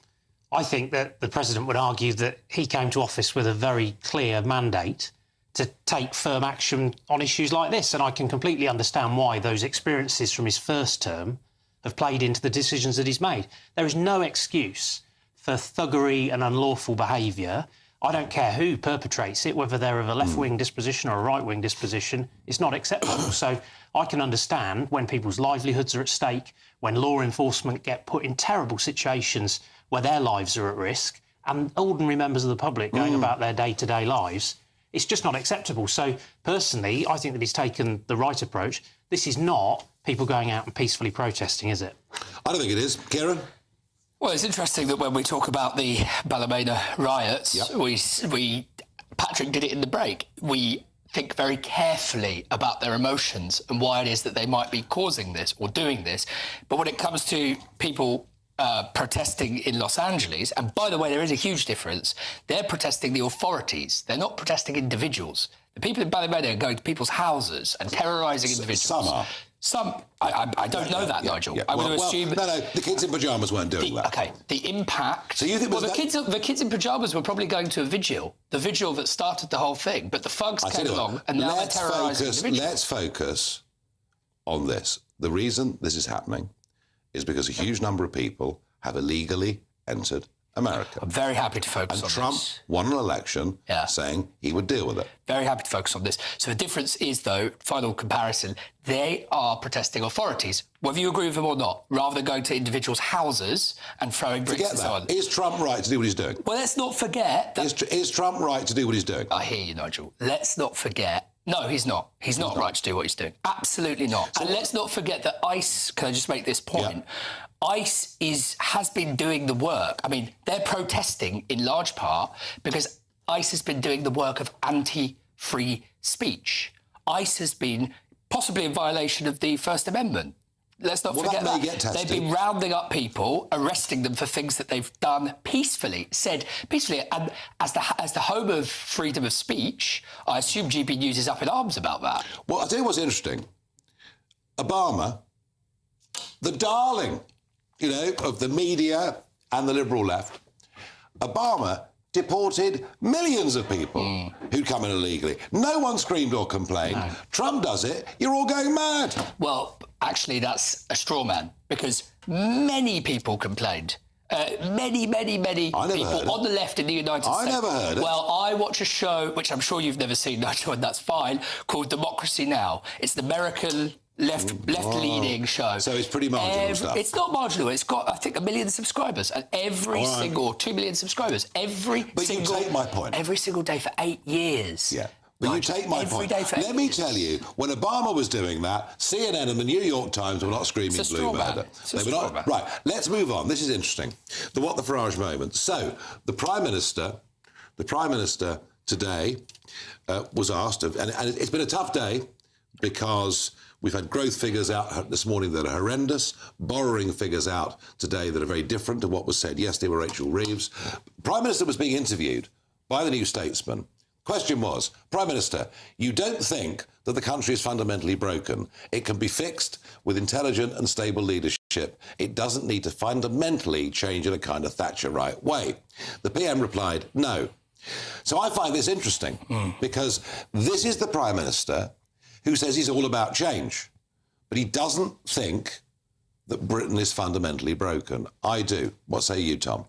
I think that the president would argue that he came to office with a very clear mandate to take firm action on issues like this, and I can completely understand why those experiences from his first term have played into the decisions that he's made. There is no excuse for thuggery and unlawful behaviour. I don't care who perpetrates it, whether they're of a left-wing disposition or a right-wing disposition, it's not acceptable. So I can understand when people's livelihoods are at stake, when law enforcement get put in terrible situations where their lives are at risk, and ordinary members of the public going about their day-to-day lives. It's just not acceptable. So, personally, I think that he's taken the right approach. This is not people going out and peacefully protesting, is it? I don't think it is. Kieran? Well, it's interesting that when we talk about the Ballymena riots, Patrick did it in the break. We think very carefully about their emotions and why it is that they might be causing this or doing this. But when it comes to people protesting in Los Angeles, and by the way, there is a huge difference. They're protesting the authorities. They're not protesting individuals. The people in Ballymena are going to people's houses and terrorising individuals. Some are. Some, I don't know that, Nigel. I would assume... No, the kids in pyjamas weren't doing that. OK, the impact... So you think... Well, the kids in pyjamas were probably going to a vigil, the vigil that started the whole thing, but the thugs came along and now they're terrorising individuals. Let's focus on this. The reason this is happening is because a huge number of people have illegally entered America. I'm very happy to focus on this. And Trump won an election saying he would deal with it. Very happy to focus on this. So the difference is, though, final comparison, they are protesting authorities, whether you agree with them or not, rather than going to individuals' houses and throwing bricks and so on. Is Trump right to do what he's doing? Well, let's not forget that... Is Trump right to do what he's doing? I hear you, Nigel. Let's not forget... No, he's not. He's not right to do what he's doing. Absolutely not. So and let's not forget that ICE... Can I just make this point? Yeah. ICE has been doing the work. I mean, they're protesting in large part because ICE has been doing the work of anti-free speech. ICE has been possibly in violation of the First Amendment. Let's not forget that. They've been rounding up people, arresting them for things that they've done peacefully, said peacefully. And as the home of freedom of speech, I assume GB News is up in arms about that. Well, I'll tell you what's interesting. Obama, the darling, you know, of the media and the liberal left, Obama deported millions of people who'd come in illegally. No one screamed or complained. No. Trump does it, you're all going mad. Well, actually, that's a straw man, because many people complained. Many people on the left in the United States. I never heard it. Well, I watch a show, which I'm sure you've never seen, Nigel, and that's fine, called Democracy Now! It's the American... left-leaning show. So it's pretty marginal stuff. It's not marginal. It's got, I think, 1 million subscribers, and every single 2 million subscribers, But you take my point. Every single day for 8 years. Yeah. But you take my point. Let me tell you, when Obama was doing that, CNN and the New York Times were not screaming blue about it. They were not. Right. Let's move on. This is interesting. What the Farage moment. So the Prime Minister today was asked, and it's been a tough day because we've had growth figures out this morning that are horrendous, borrowing figures out today that are very different to what was said yesterday with Rachel Reeves. Prime Minister was being interviewed by the New Statesman. Question was, Prime Minister, you don't think that the country is fundamentally broken. It can be fixed with intelligent and stable leadership. It doesn't need to fundamentally change in a kind of Thatcherite way. The PM replied, no. So I find this interesting because this is the Prime Minister who says he's all about change, but he doesn't think that Britain is fundamentally broken. I do. What say you, Tom?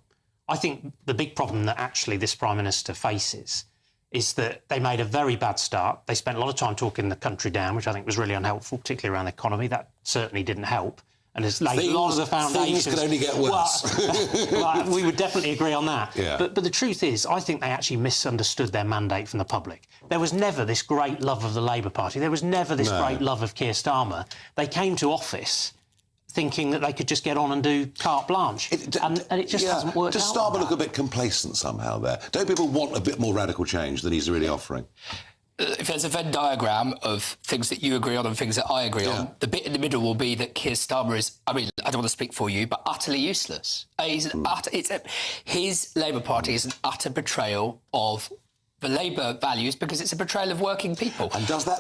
I think the big problem that actually this Prime Minister faces is that they made a very bad start. They spent a lot of time talking the country down, which I think was really unhelpful, particularly around the economy. That certainly didn't help. And it's laid a lot of the foundations. Things could only get worse. Well, we would definitely agree on that. Yeah. But the truth is, I think they actually misunderstood their mandate from the public. There was never this great love of the Labour Party. There was never this great love of Keir Starmer. They came to office thinking that they could just get on and do carte blanche. And it just hasn't worked out. Does Starmer look a bit complacent somehow there? Don't people want a bit more radical change than he's really offering? If there's a Venn diagram of things that you agree on and things that I agree on, the bit in the middle will be that Keir Starmer is, I mean, I don't want to speak for you, but utterly useless. His Labour Party is an utter betrayal of the Labour values because it's a betrayal of working people. And does that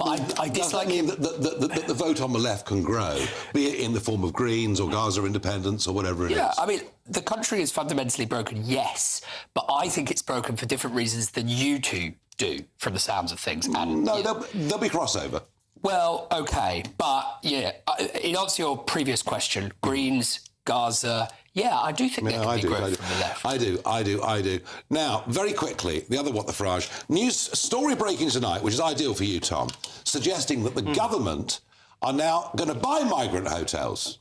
mean that the vote on the left can grow, be it in the form of Greens or Gaza independence or whatever it is? Yeah, I mean, the country is fundamentally broken, yes, but I think it's broken for different reasons than you two do, from the sounds of things. And no, there'll be crossover. Well, OK, but, yeah, in answer to your previous question, Greens, Gaza, yeah, I do think there can be growth from the left. I do. Now, very quickly, the other What the Farage. News story breaking tonight, which is ideal for you, Tom, suggesting that the government are now going to buy migrant hotels.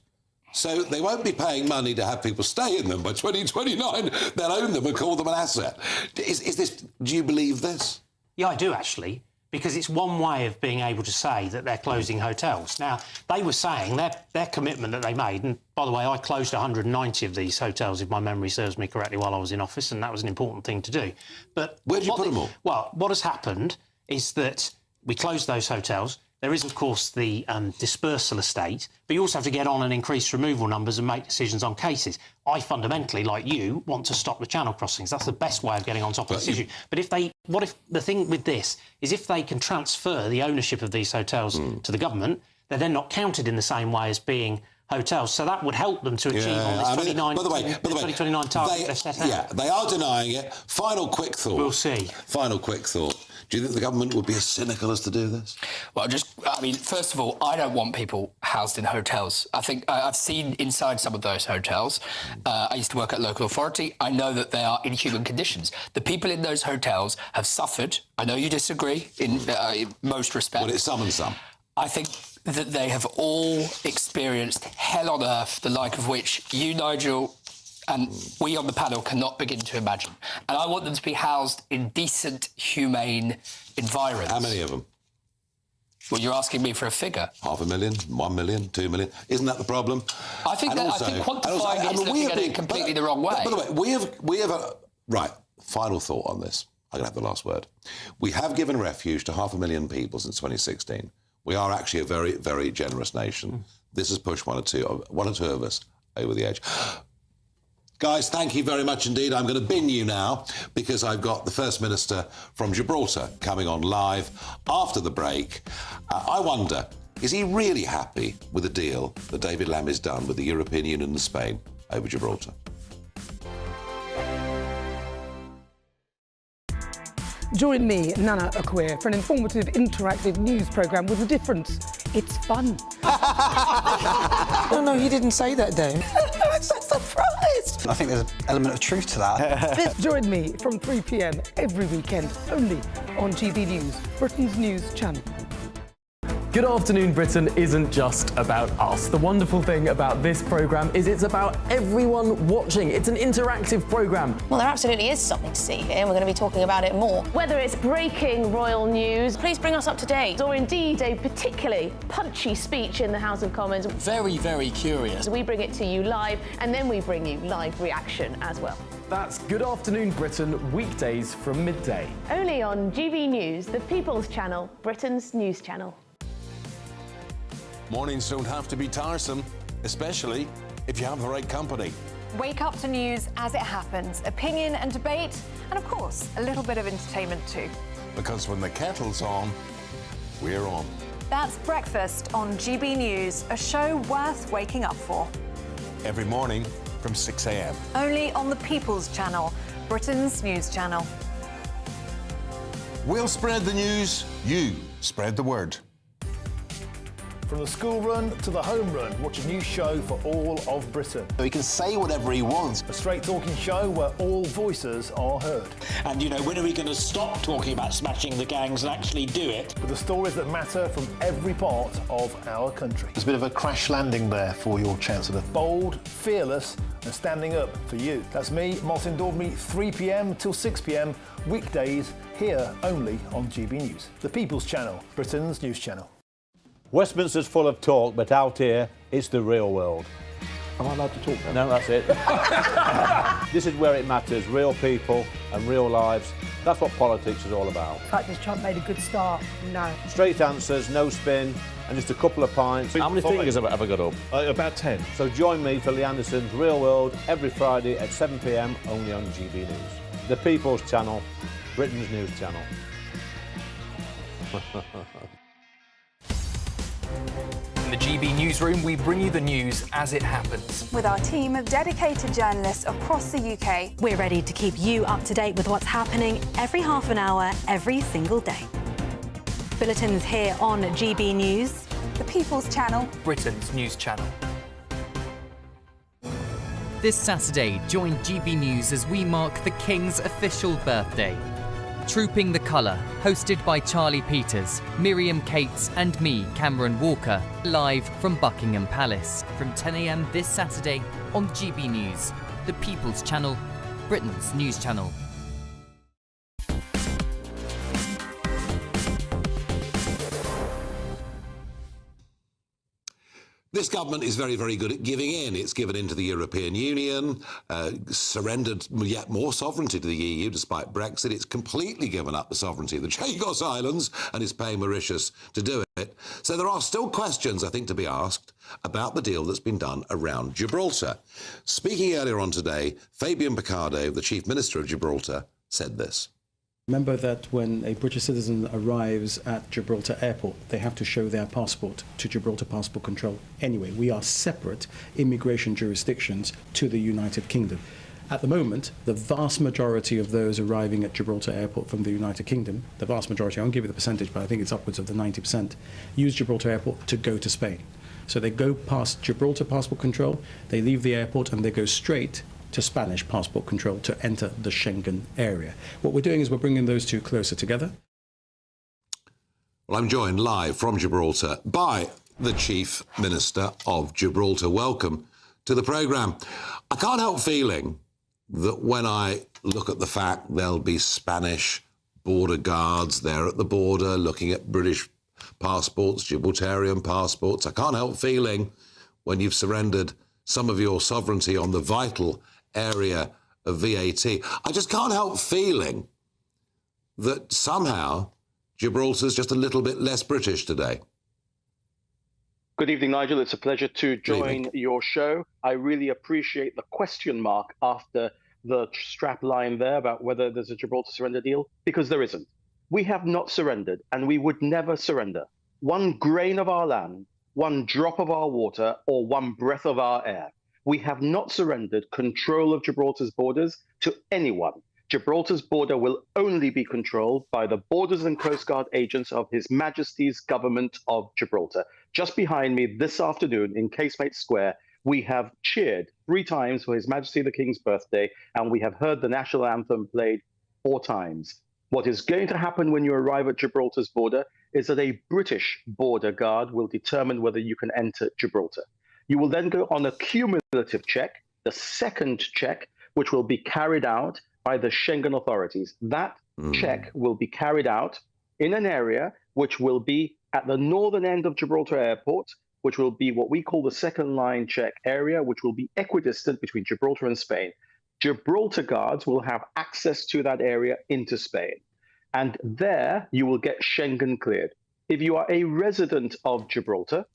So they won't be paying money to have people stay in them. By 2029, they'll own them and call them an asset. Is this? Do you believe this? Yeah, I do, actually, because it's one way of being able to say that they're closing hotels. Now, they were saying their commitment that they made, and by the way, I closed 190 of these hotels, if my memory serves me correctly, while I was in office, and that was an important thing to do. But where did you put them all? Well, what has happened is that we closed those hotels. There is, of course, the dispersal estate, but you also have to get on and increase removal numbers and make decisions on cases. I fundamentally, like you, want to stop the channel crossings. That's the best way of getting on top of this issue. But what if the thing with this is if they can transfer the ownership of these hotels to the government, they're then not counted in the same way as being hotels. So that would help them to achieve on this 2029 target they've set out. Yeah, they are denying it. Final quick thought. We'll see. Final quick thought. Do you think the government would be as cynical as to do this? Well, first of all, I don't want people housed in hotels. I think I've seen inside some of those hotels. I used to work at local authority. I know that they are inhuman conditions. The people in those hotels have suffered. I know you disagree in most respects. Well, it's some and some. I think that they have all experienced hell on earth, the like of which you, Nigel, and we on the panel cannot begin to imagine. And I want them to be housed in decent, humane environments. How many of them? Well, you're asking me for a figure. 500,000, 1 million, 2 million. Isn't that the problem? I think quantifying it is looking at it completely the wrong way. By the way, we have a... Right, final thought on this. I'm going to have the last word. We have given refuge to 500,000 people since 2016. We are actually a very, very generous nation. This has pushed one or two of us over the edge. Guys, thank you very much indeed. I'm going to bin you now because I've got the First Minister from Gibraltar coming on live after the break. I wonder, is he really happy with the deal that David Lamb has done with the European Union and Spain over Gibraltar? Join me, Nana Akwe, for an informative, interactive news programme with a difference. It's fun. No, he didn't say that, though. I'm so surprised. I think there's an element of truth to that. Join me from 3 p.m. every weekend, only on GB News, Britain's news channel. Good Afternoon Britain isn't just about us. The wonderful thing about this programme is it's about everyone watching. It's an interactive programme. Well, there absolutely is something to see here, and we're going to be talking about it more. Whether it's breaking royal news, please bring us up to date, or indeed a particularly punchy speech in the House of Commons. Very, very curious. We bring it to you live, and then we bring you live reaction as well. That's Good Afternoon Britain, weekdays from midday. Only on GB News, the People's Channel, Britain's news channel. Mornings don't have to be tiresome, especially if you have the right company. Wake up to news as it happens, opinion and debate, and of course, a little bit of entertainment too. Because when the kettle's on, we're on. That's Breakfast on GB News, a show worth waking up for. Every morning from 6 a.m. Only on the People's Channel, Britain's news channel. We'll spread the news, you spread the word. From the school run to the home run, watch a new show for all of Britain. So he can say whatever he wants. A straight-talking show where all voices are heard. And, when are we going to stop talking about smashing the gangs and actually do it? With the stories that matter from every part of our country. There's a bit of a crash landing there for your Chancellor. Bold, fearless and standing up for you. That's me, Martin Daubney, 3 p.m. till 6 p.m, weekdays, here only on GB News. The People's Channel, Britain's news channel. Westminster's full of talk, but out here, it's the real world. Am I allowed to talk now? No, that's it. This is where it matters, real people and real lives. That's what politics is all about. In fact, has Trump made a good start? No. Straight answers, no spin, and just a couple of pints. How many fingers have I ever got up? About 10. So join me for Lee Anderson's Real World every Friday at 7 p.m, only on GB News. The People's Channel, Britain's news channel. In the GB newsroom, we bring you the news as it happens. With our team of dedicated journalists across the UK, we're ready to keep you up to date with what's happening every half an hour, every single day. Bulletins here on GB News, the People's Channel, Britain's news channel. This Saturday, join GB News as we mark the King's official birthday. Trooping the Colour, hosted by Charlie Peters, Miriam Cates and me, Cameron Walker, live from Buckingham Palace from 10 a.m. this Saturday on GB News, the People's Channel, Britain's news channel. This government is very, very good at giving in. It's given in to the European Union, surrendered yet more sovereignty to the EU despite Brexit. It's completely given up the sovereignty of the Chagos Islands and is paying Mauritius to do it. So there are still questions, I think, to be asked about the deal that's been done around Gibraltar. Speaking earlier on today, Fabian Picardo, the Chief Minister of Gibraltar, said this. Remember that when a British citizen arrives at Gibraltar Airport, they have to show their passport to Gibraltar Passport Control. Anyway, we are separate immigration jurisdictions to the United Kingdom. At the moment, the vast majority of those arriving at Gibraltar Airport from the United Kingdom, the vast majority, I won't give you the percentage, but I think it's upwards of the 90%, use Gibraltar Airport to go to Spain. So they go past Gibraltar Passport Control, they leave the airport and they go straight to Spanish passport control to enter the Schengen area. What we're doing is we're bringing those two closer together. Well, I'm joined live from Gibraltar by the Chief Minister of Gibraltar. Welcome to the programme. I can't help feeling that when I look at the fact there'll be Spanish border guards there at the border looking at British passports, Gibraltarian passports, I can't help feeling when you've surrendered some of your sovereignty on the vital area of VAT, I just can't help feeling that somehow Gibraltar's just a little bit less British today. Good evening, Nigel. It's a pleasure to join your show. I really appreciate the question mark after the strap line there about whether there's a Gibraltar surrender deal, because there isn't. We have not surrendered, and we would never surrender one grain of our land, one drop of our water, or one breath of our air. We have not surrendered control of Gibraltar's borders to anyone. Gibraltar's border will only be controlled by the Borders and Coast Guard agents of His Majesty's Government of Gibraltar. Just behind me this afternoon in Casemate Square, we have cheered 3 times for His Majesty the King's birthday, and we have heard the national anthem played 4 times. What is going to happen when you arrive at Gibraltar's border is that a British border guard will determine whether you can enter Gibraltar. You will then go on a cumulative check, the second check, which will be carried out by the Schengen authorities. That check will be carried out in an area which will be at the northern end of Gibraltar Airport, which will be what we call the second line check area, which will be equidistant between Gibraltar and Spain. Gibraltar guards will have access to that area into Spain. And there you will get Schengen cleared. If you are a resident of Gibraltar,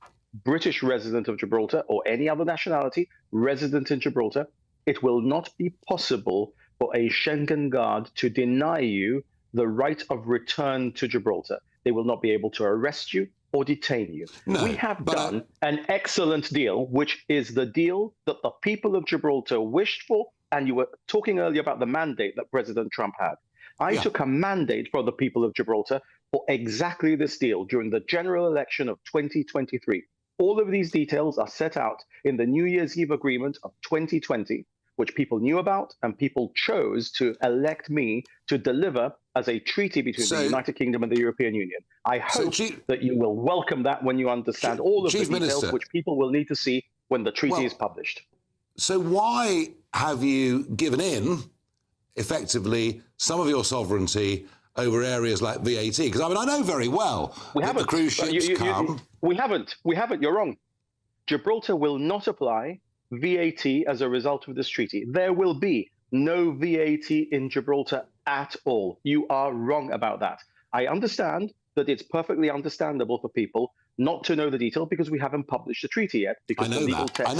British resident of Gibraltar, or any other nationality resident in Gibraltar, it will not be possible for a Schengen guard to deny you the right of return to Gibraltar. They will not be able to arrest you or detain you. No, we have done an excellent deal, which is the deal that the people of Gibraltar wished for. And you were talking earlier about the mandate that President Trump had. I took a mandate for the people of Gibraltar for exactly this deal during the general election of 2023. All of these details are set out in the New Year's Eve agreement of 2020, which people knew about and people chose to elect me to deliver as a treaty between the United Kingdom and the European Union. I hope that you will welcome that when you understand all of the details which people will need to see when the treaty is published. So why have you given in, effectively, some of your sovereignty over areas like VAT? Because, I mean, I know very well that the cruise ships come... We haven't. You're wrong. Gibraltar will not apply VAT as a result of this treaty. There will be no VAT in Gibraltar at all. You are wrong about that. I understand that it's perfectly understandable for people not to know the detail because we haven't published the treaty yet, because the legal text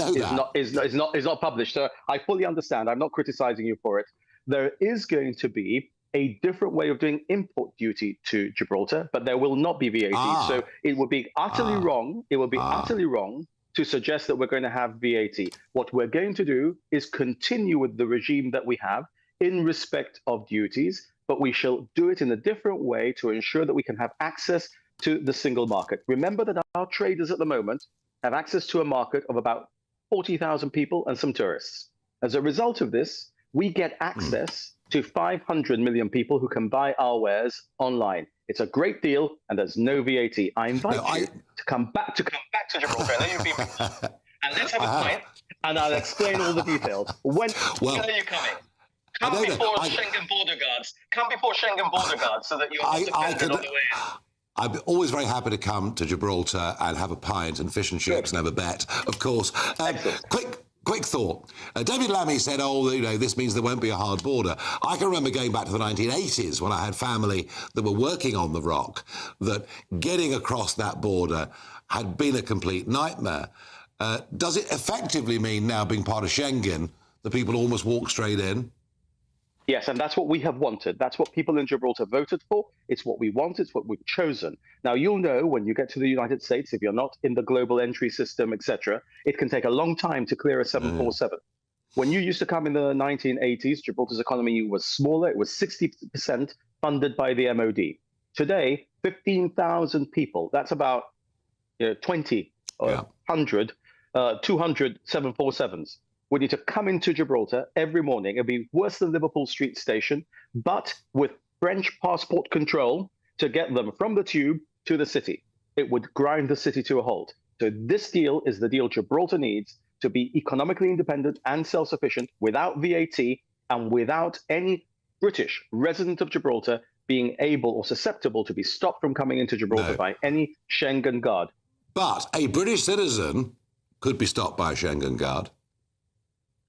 is not published. So I fully understand. I'm not criticizing you for it. There is going to be a different way of doing import duty to Gibraltar, but there will not be VAT. So it would be utterly wrong. It would be utterly wrong to suggest that we're going to have VAT. What we're going to do is continue with the regime that we have in respect of duties, but we shall do it in a different way to ensure that we can have access to the single market. Remember that our traders at the moment have access to a market of about 40,000 people and some tourists. As a result of this, we get access to 500 million people who can buy our wares online. It's a great deal, and there's no VAT. I invite you to come back to Gibraltar. I know you've been and let's have a pint, and I'll explain all the details. When are you coming? Come before Schengen border guards. Come before Schengen border guards, so that you're not offended on the way in. I'm always very happy to come to Gibraltar and have a pint and fish and chips and have a bet, of course. Quick thought. David Lammy said, this means there won't be a hard border. I can remember going back to the 1980s when I had family that were working on the Rock, that getting across that border had been a complete nightmare. Does it effectively mean now, being part of Schengen, that people almost walk straight in? Yes, and that's what we have wanted. That's what people in Gibraltar voted for. It's what we want. It's what we've chosen. Now, you'll know when you get to the United States, if you're not in the global entry system, etc., it can take a long time to clear a 747. When you used to come in the 1980s, Gibraltar's economy was smaller. It was 60% funded by the MOD. Today, 15,000 people. That's about 20 or 100, 200 747s. We need to come into Gibraltar every morning. It'll be worse than Liverpool Street Station, but with French passport control to get them from the tube to the city. It would grind the city to a halt. So this deal is the deal Gibraltar needs to be economically independent and self-sufficient without VAT and without any British resident of Gibraltar being able or susceptible to be stopped from coming into Gibraltar by any Schengen guard. But a British citizen could be stopped by a Schengen guard.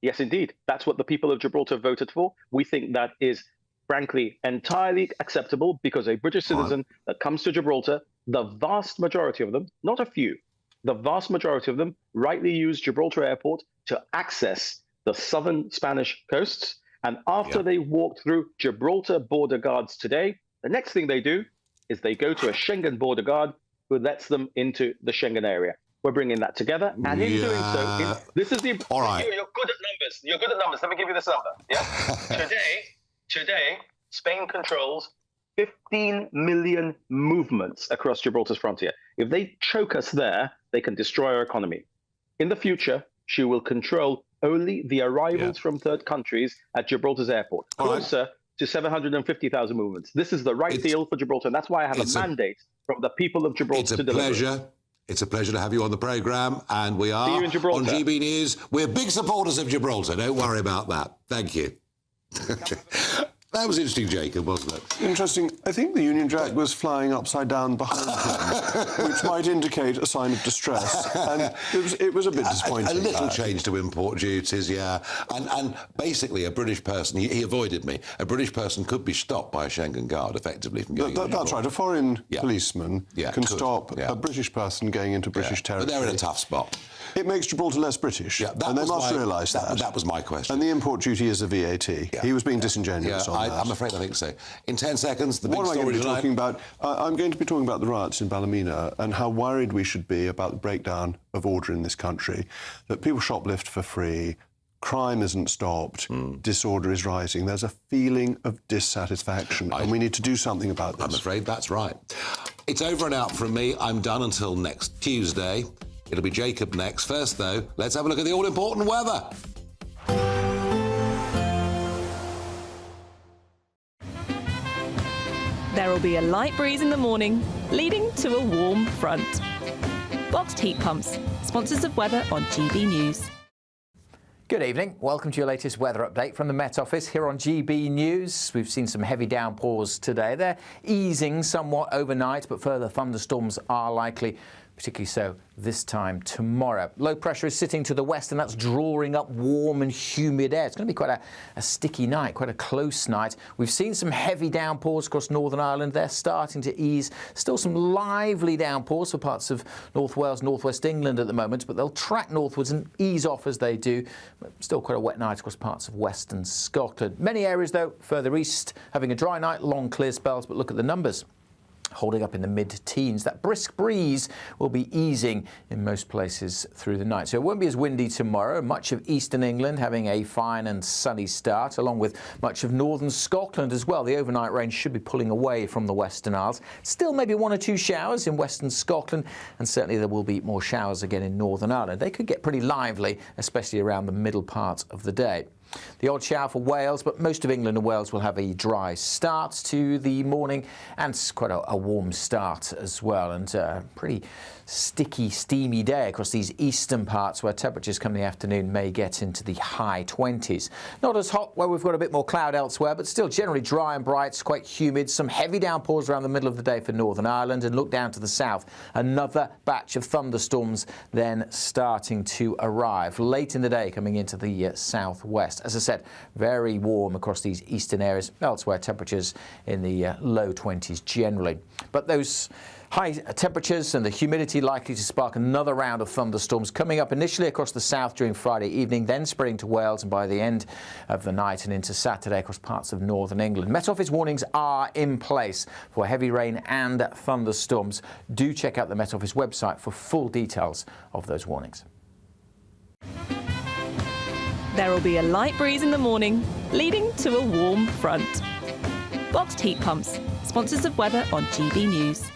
Yes, indeed. That's what the people of Gibraltar voted for. We think that is, frankly, entirely acceptable because a British citizen that comes to Gibraltar, the vast majority of them, not a few, the vast majority of them rightly use Gibraltar Airport to access the southern Spanish coasts. And after they walk through Gibraltar border guards today, the next thing they do is they go to a Schengen border guard who lets them into the Schengen area. We're bringing that together, and in doing so, this is the. All right. You're good at numbers. You're good at numbers. Let me give you this number. Yeah. Today, Spain controls 15 million movements across Gibraltar's frontier. If they choke us there, they can destroy our economy. In the future, she will control only the arrivals from third countries at Gibraltar's airport, closer to 750,000 movements. This is the right deal for Gibraltar, and that's why I have a mandate from the people of Gibraltar to deliver. It's a pleasure to have you on the programme, and we are on GB News. We're big supporters of Gibraltar. Don't worry about that. Thank you. That was interesting, Jacob, wasn't it? Interesting. I think the Union Jack was flying upside down behind him, which might indicate a sign of distress. And it was a bit disappointing. A little change to import duties, yeah. And basically, a British person, he avoided me, a British person could be stopped by a Schengen guard, effectively, from going into That's right. A foreign policeman can stop a British person going into British territory. But they're in a tough spot. It makes Gibraltar less British, and they must realise that. That was my question. And the import duty is a VAT. Yeah. He was being disingenuous on that. I'm afraid I think so. In 10 seconds, the big story tonight. What am I going to be talking about? I'm going to be talking about the riots in Ballymena and how worried we should be about the breakdown of order in this country, that people shoplift for free, crime isn't stopped, disorder is rising. There's a feeling of dissatisfaction, and we need to do something about this. I'm afraid that's right. It's over and out from me. I'm done until next Tuesday. It'll be Jacob next. First, though, let's have a look at the all-important weather. There will be a light breeze in the morning, leading to a warm front. Boxed heat pumps, sponsors of weather on GB News. Good evening. Welcome to your latest weather update from the Met Office here on GB News. We've seen some heavy downpours today. They're easing somewhat overnight, but further thunderstorms are likely, particularly so this time tomorrow. Low pressure is sitting to the west, and that's drawing up warm and humid air. It's going to be quite a sticky night, quite a close night. We've seen some heavy downpours across Northern Ireland. They're starting to ease. Still some lively downpours for parts of North Wales, northwest England at the moment, but they'll track northwards and ease off as they do. Still quite a wet night across parts of western Scotland. Many areas, though, further east, having a dry night, long clear spells, but look at the numbers. Holding up in the mid-teens. That brisk breeze will be easing in most places through the night. So it won't be as windy tomorrow. Much of eastern England having a fine and sunny start, along with much of northern Scotland as well. The overnight rain should be pulling away from the Western Isles. Still maybe one or two showers in western Scotland, and certainly there will be more showers again in Northern Ireland. They could get pretty lively, especially around the middle part of the day. The odd shower for Wales, but most of England and Wales will have a dry start to the morning and quite a warm start as well, and pretty sticky, steamy day across these eastern parts where temperatures come in the afternoon may get into the high 20s. Not as hot where we've got a bit more cloud elsewhere, but still generally dry and bright, quite humid. Some heavy downpours around the middle of the day for Northern Ireland, and look down to the south. Another batch of thunderstorms then starting to arrive late in the day, coming into the southwest. As I said, very warm across these eastern areas. Elsewhere, temperatures in the low 20s generally. But those high temperatures and the humidity likely to spark another round of thunderstorms coming up initially across the south during Friday evening, then spreading to Wales, and by the end of the night and into Saturday across parts of northern England. Met Office warnings are in place for heavy rain and thunderstorms. Do check out the Met Office website for full details of those warnings. There will be a light breeze in the morning, leading to a warm front. Boxed heat pumps, sponsors of weather on GB News.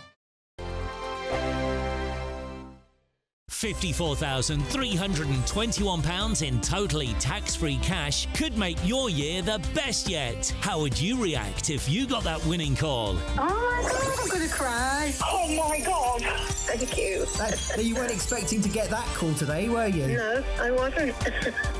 £54,321 in totally tax-free cash could make your year the best yet. How would you react if you got that winning call? Oh my God, I'm going to cry. Oh my God. Thank you. You weren't expecting to get that call today, were you? No, I wasn't.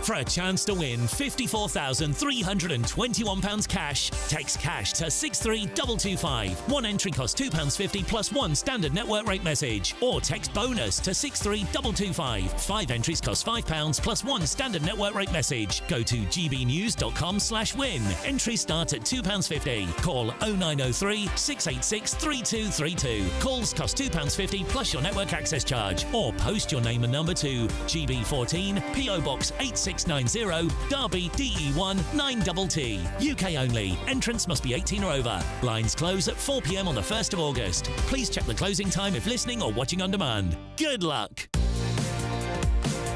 For a chance to win £54,321 cash, text cash to 63225. One entry costs £2.50 plus one standard network rate message. Or text bonus to 63225. 5 entries cost £5 plus one standard network rate message. Go to gbnews.com/win. Entries start at £2.50. Call 0903 686 3232. Calls cost £2.50 plus your network access charge. Or post your name and number to GB14 PO Box 8690 Derby DE1 9TT. UK only. Entrance must be 18 or over. Lines close at 4 p.m. on the 1st of August. Please check the closing time if listening or watching on demand. Good luck.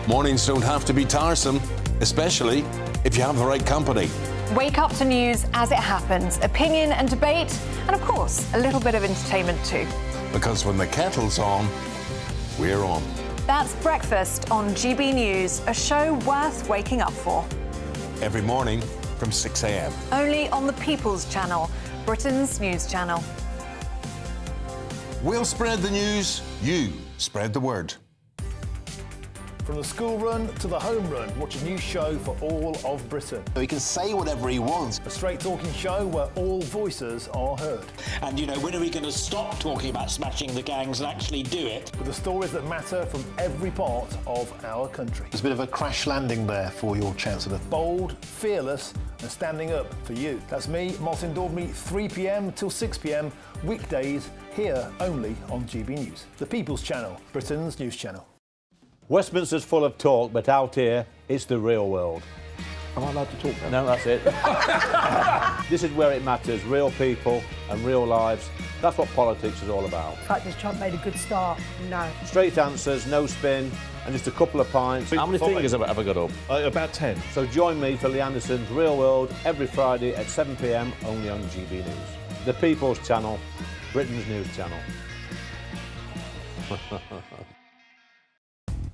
Mornings don't have to be tiresome, especially if you have the right company. Wake up to news as it happens, opinion and debate, and of course, a little bit of entertainment too. Because when the kettle's on, we're on. That's Breakfast on GB News, a show worth waking up for. Every morning from 6 a.m. Only on the People's Channel, Britain's news channel. We'll spread the news, you spread the word. From the school run to the home run, watch a new show for all of Britain. He can say whatever he wants. A straight talking show where all voices are heard. And, you know, when are we going to stop talking about smashing the gangs and actually do it? With the stories that matter from every part of our country. There's a bit of a crash landing there for your Chancellor. Bold, fearless and standing up for you. That's me, Martin Daubney, 3 p.m. till 6 p.m. weekdays, here only on GB News. The People's Channel, Britain's news channel. Westminster's full of talk, but out here, it's the real world. Am I allowed to talk now? No, that's it. This is where it matters, real people and real lives. That's what politics is all about. In fact, has Trump made a good start? No. Straight answers, no spin, and just a couple of pints. How many fingers have I ever got up? About 10. So join me for Lee Anderson's Real World every Friday at 7 p.m. only on GB News. The People's Channel, Britain's news channel.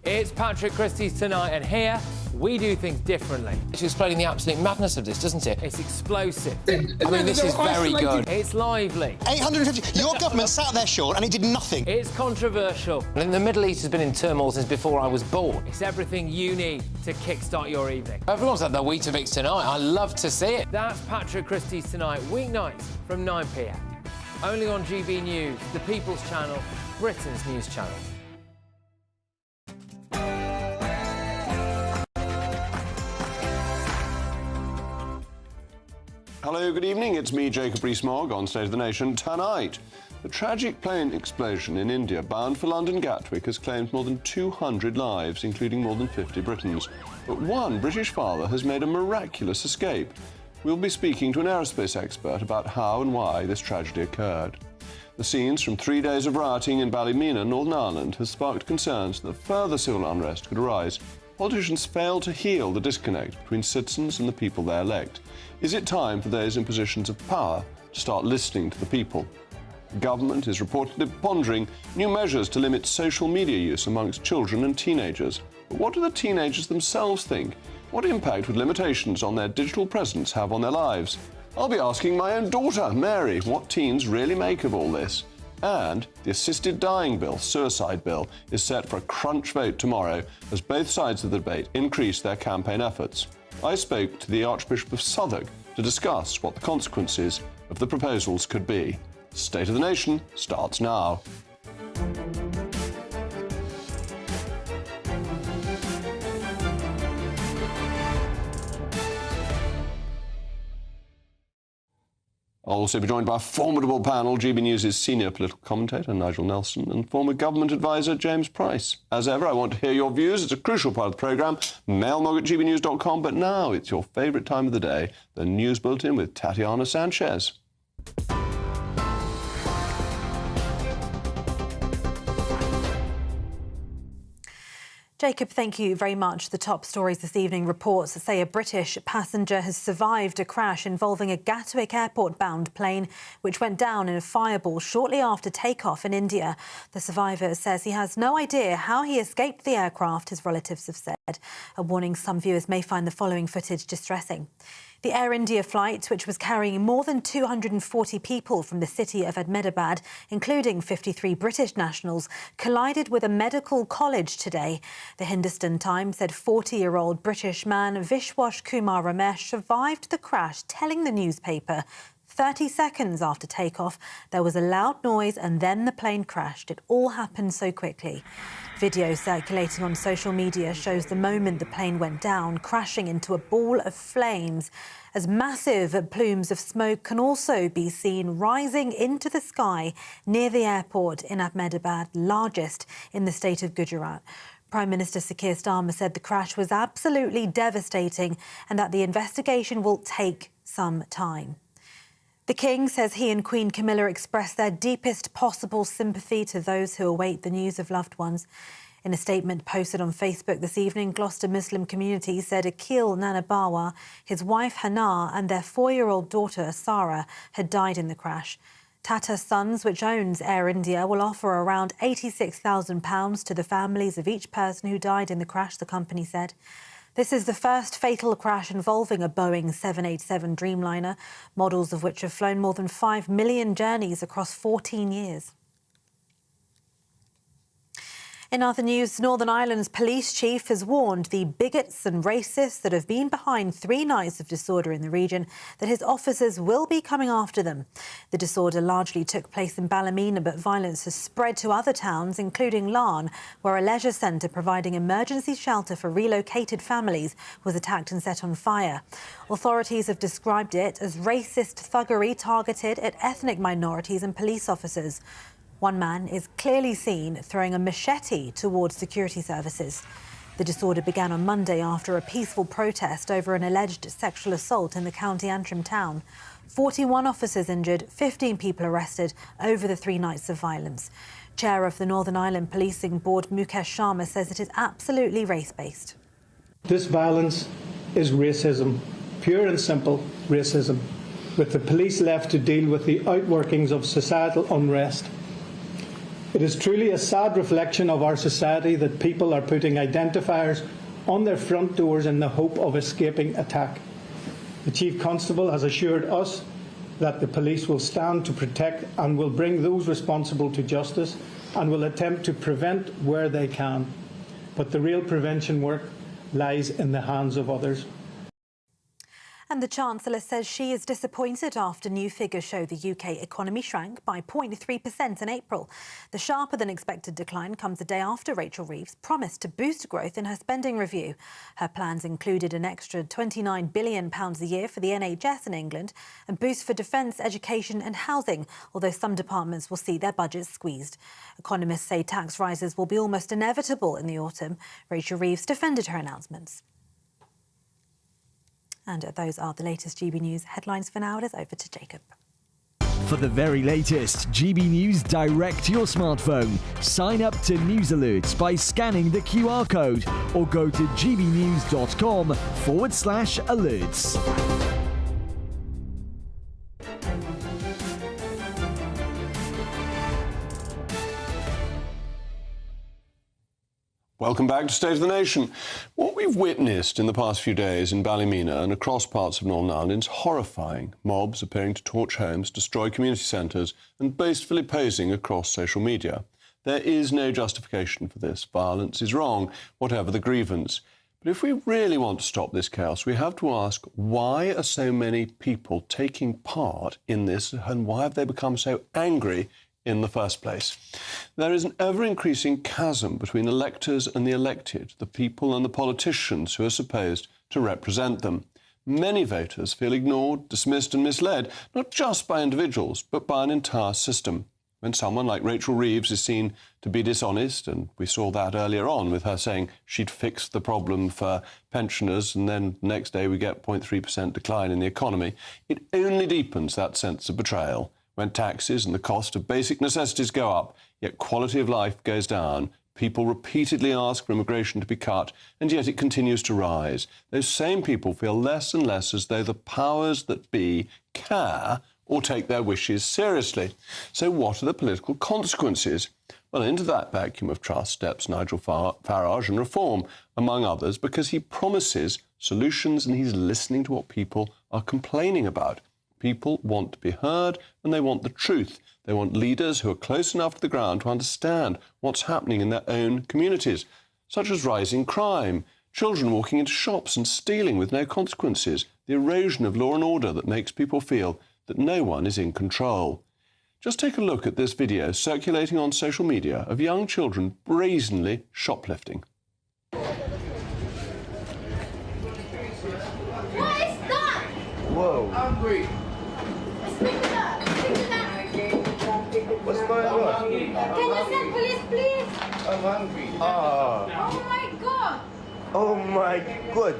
It's Patrick Christie's Tonight, and here we do things differently. It's explaining the absolute madness of this, doesn't it? It's explosive. I mean, this is very good. It's lively. 850. Your government sat there, Sean, and it did nothing. It's controversial. And the Middle East has been in turmoil since before I was born. It's everything you need to kickstart your evening. Everyone's had their Weetabix tonight. I love to see it. That's Patrick Christie's Tonight, weeknights from 9 p.m. Only on GB News, the People's Channel, Britain's news channel. Hello, good evening. It's me, Jacob Rees-Mogg, on State of the Nation tonight. The tragic plane explosion in India bound for London Gatwick has claimed more than 200 lives, including more than 50 Britons. But one British father has made a miraculous escape. We'll be speaking to an aerospace expert about how and why this tragedy occurred. The scenes from 3 days of rioting in Ballymena, Northern Ireland, has sparked concerns that further civil unrest could arise. Politicians fail to heal the disconnect between citizens and the people they elect. Is it time for those in positions of power to start listening to the people? The government is reportedly pondering new measures to limit social media use amongst children and teenagers. But what do the teenagers themselves think? What impact would limitations on their digital presence have on their lives? I'll be asking my own daughter, Mary, what teens really make of all this. And the assisted dying bill, suicide bill, is set for a crunch vote tomorrow as both sides of the debate increase their campaign efforts. I spoke to the Archbishop of Southwark to discuss what the consequences of the proposals could be. State of the Nation starts now. I'll also be joined by a formidable panel, GB News' senior political commentator, Nigel Nelson, and former government advisor, James Price. As ever, I want to hear your views. It's a crucial part of the programme. Mailmog@gbnews.com. But now it's your favourite time of the day, the News Bulletin with Tatiana Sanchez. Jacob, thank you very much. The top stories this evening reports say a British passenger has survived a crash involving a Gatwick airport-bound plane which went down in a fireball shortly after takeoff in India. The survivor says he has no idea how he escaped the aircraft, his relatives have said. A warning some viewers may find the following footage distressing. The Air India flight, which was carrying more than 240 people from the city of Ahmedabad, including 53 British nationals, collided with a medical college today. The Hindustan Times said 40-year-old British man Vishwash Kumar Ramesh survived the crash, telling the newspaper 30 seconds after takeoff, there was a loud noise and then the plane crashed. It all happened so quickly. Video circulating on social media shows the moment the plane went down, crashing into a ball of flames, as massive plumes of smoke can also be seen rising into the sky near the airport in Ahmedabad, largest in the state of Gujarat. Prime Minister Sir Keir Starmer said the crash was absolutely devastating and that the investigation will take some time. The King says he and Queen Camilla express their deepest possible sympathy to those who await the news of loved ones. In a statement posted on Facebook this evening, Gloucester Muslim community said Akhil Nanabawa, his wife Hannah and their 4-year-old daughter Sarah had died in the crash. Tata Sons, which owns Air India, will offer around £86,000 to the families of each person who died in the crash, the company said. This is the first fatal crash involving a Boeing 787 Dreamliner, models of which have flown more than 5 million journeys across 14 years. In other news, Northern Ireland's police chief has warned the bigots and racists that have been behind 3 nights of disorder in the region that his officers will be coming after them. The disorder largely took place in Ballymena, but violence has spread to other towns, including Larne, where a leisure centre providing emergency shelter for relocated families was attacked and set on fire. Authorities have described it as racist thuggery targeted at ethnic minorities and police officers. One man is clearly seen throwing a machete towards security services. The disorder began on Monday after a peaceful protest over an alleged sexual assault in the County Antrim town. 41 officers injured, 15 people arrested over the 3 nights of violence. Chair of the Northern Ireland Policing Board, Mukesh Sharma, says it is absolutely race-based. This violence is racism, pure and simple racism, with the police left to deal with the outworkings of societal unrest. It is truly a sad reflection of our society that people are putting identifiers on their front doors in the hope of escaping attack. The Chief Constable has assured us that the police will stand to protect and will bring those responsible to justice and will attempt to prevent where they can. But the real prevention work lies in the hands of others. And the Chancellor says she is disappointed after new figures show the UK economy shrank by 0.3% in April. The sharper-than-expected decline comes a day after Rachel Reeves promised to boost growth in her spending review. Her plans included an extra £29 billion a year for the NHS in England and boosts for defence, education and housing, although some departments will see their budgets squeezed. Economists say tax rises will be almost inevitable in the autumn. Rachel Reeves defended her announcements. And those are the latest GB News headlines for now. It is over to Jacob. For the very latest GB News direct to your smartphone, sign up to News Alerts by scanning the QR code or go to gbnews.com/alerts. Welcome back to State of the Nation. What we've witnessed in the past few days in Ballymena and across parts of Northern Ireland is horrifying. Mobs appearing to torch homes, destroy community centres and boastfully posing across social media. There is no justification for this. Violence is wrong, whatever the grievance. But if we really want to stop this chaos, we have to ask, why are so many people taking part in this and why have they become so angry in the first place? There is an ever-increasing chasm between electors and the elected, the people and the politicians who are supposed to represent them. Many voters feel ignored, dismissed and misled, not just by individuals, but by an entire system. When someone like Rachel Reeves is seen to be dishonest, and we saw that earlier on with her saying she'd fixed the problem for pensioners, and then the next day we get 0.3% decline in the economy, it only deepens that sense of betrayal. When taxes and the cost of basic necessities go up, yet quality of life goes down, people repeatedly ask for immigration to be cut, and yet it continues to rise. Those same people feel less and less as though the powers that be care or take their wishes seriously. So what are the political consequences? Well, into that vacuum of trust steps Nigel Farage and Reform, among others, because he promises solutions and he's listening to what people are complaining about. People want to be heard and they want the truth. They want leaders who are close enough to the ground to understand what's happening in their own communities, such as rising crime, children walking into shops and stealing with no consequences, the erosion of law and order that makes people feel that no one is in control. Just take a look at this video circulating on social media of young children brazenly shoplifting. What is that? Whoa. Hungry. Speak to that. Speak to that. What's going on? Can you send police, please? I'm hungry. Oh my God. Oh my God.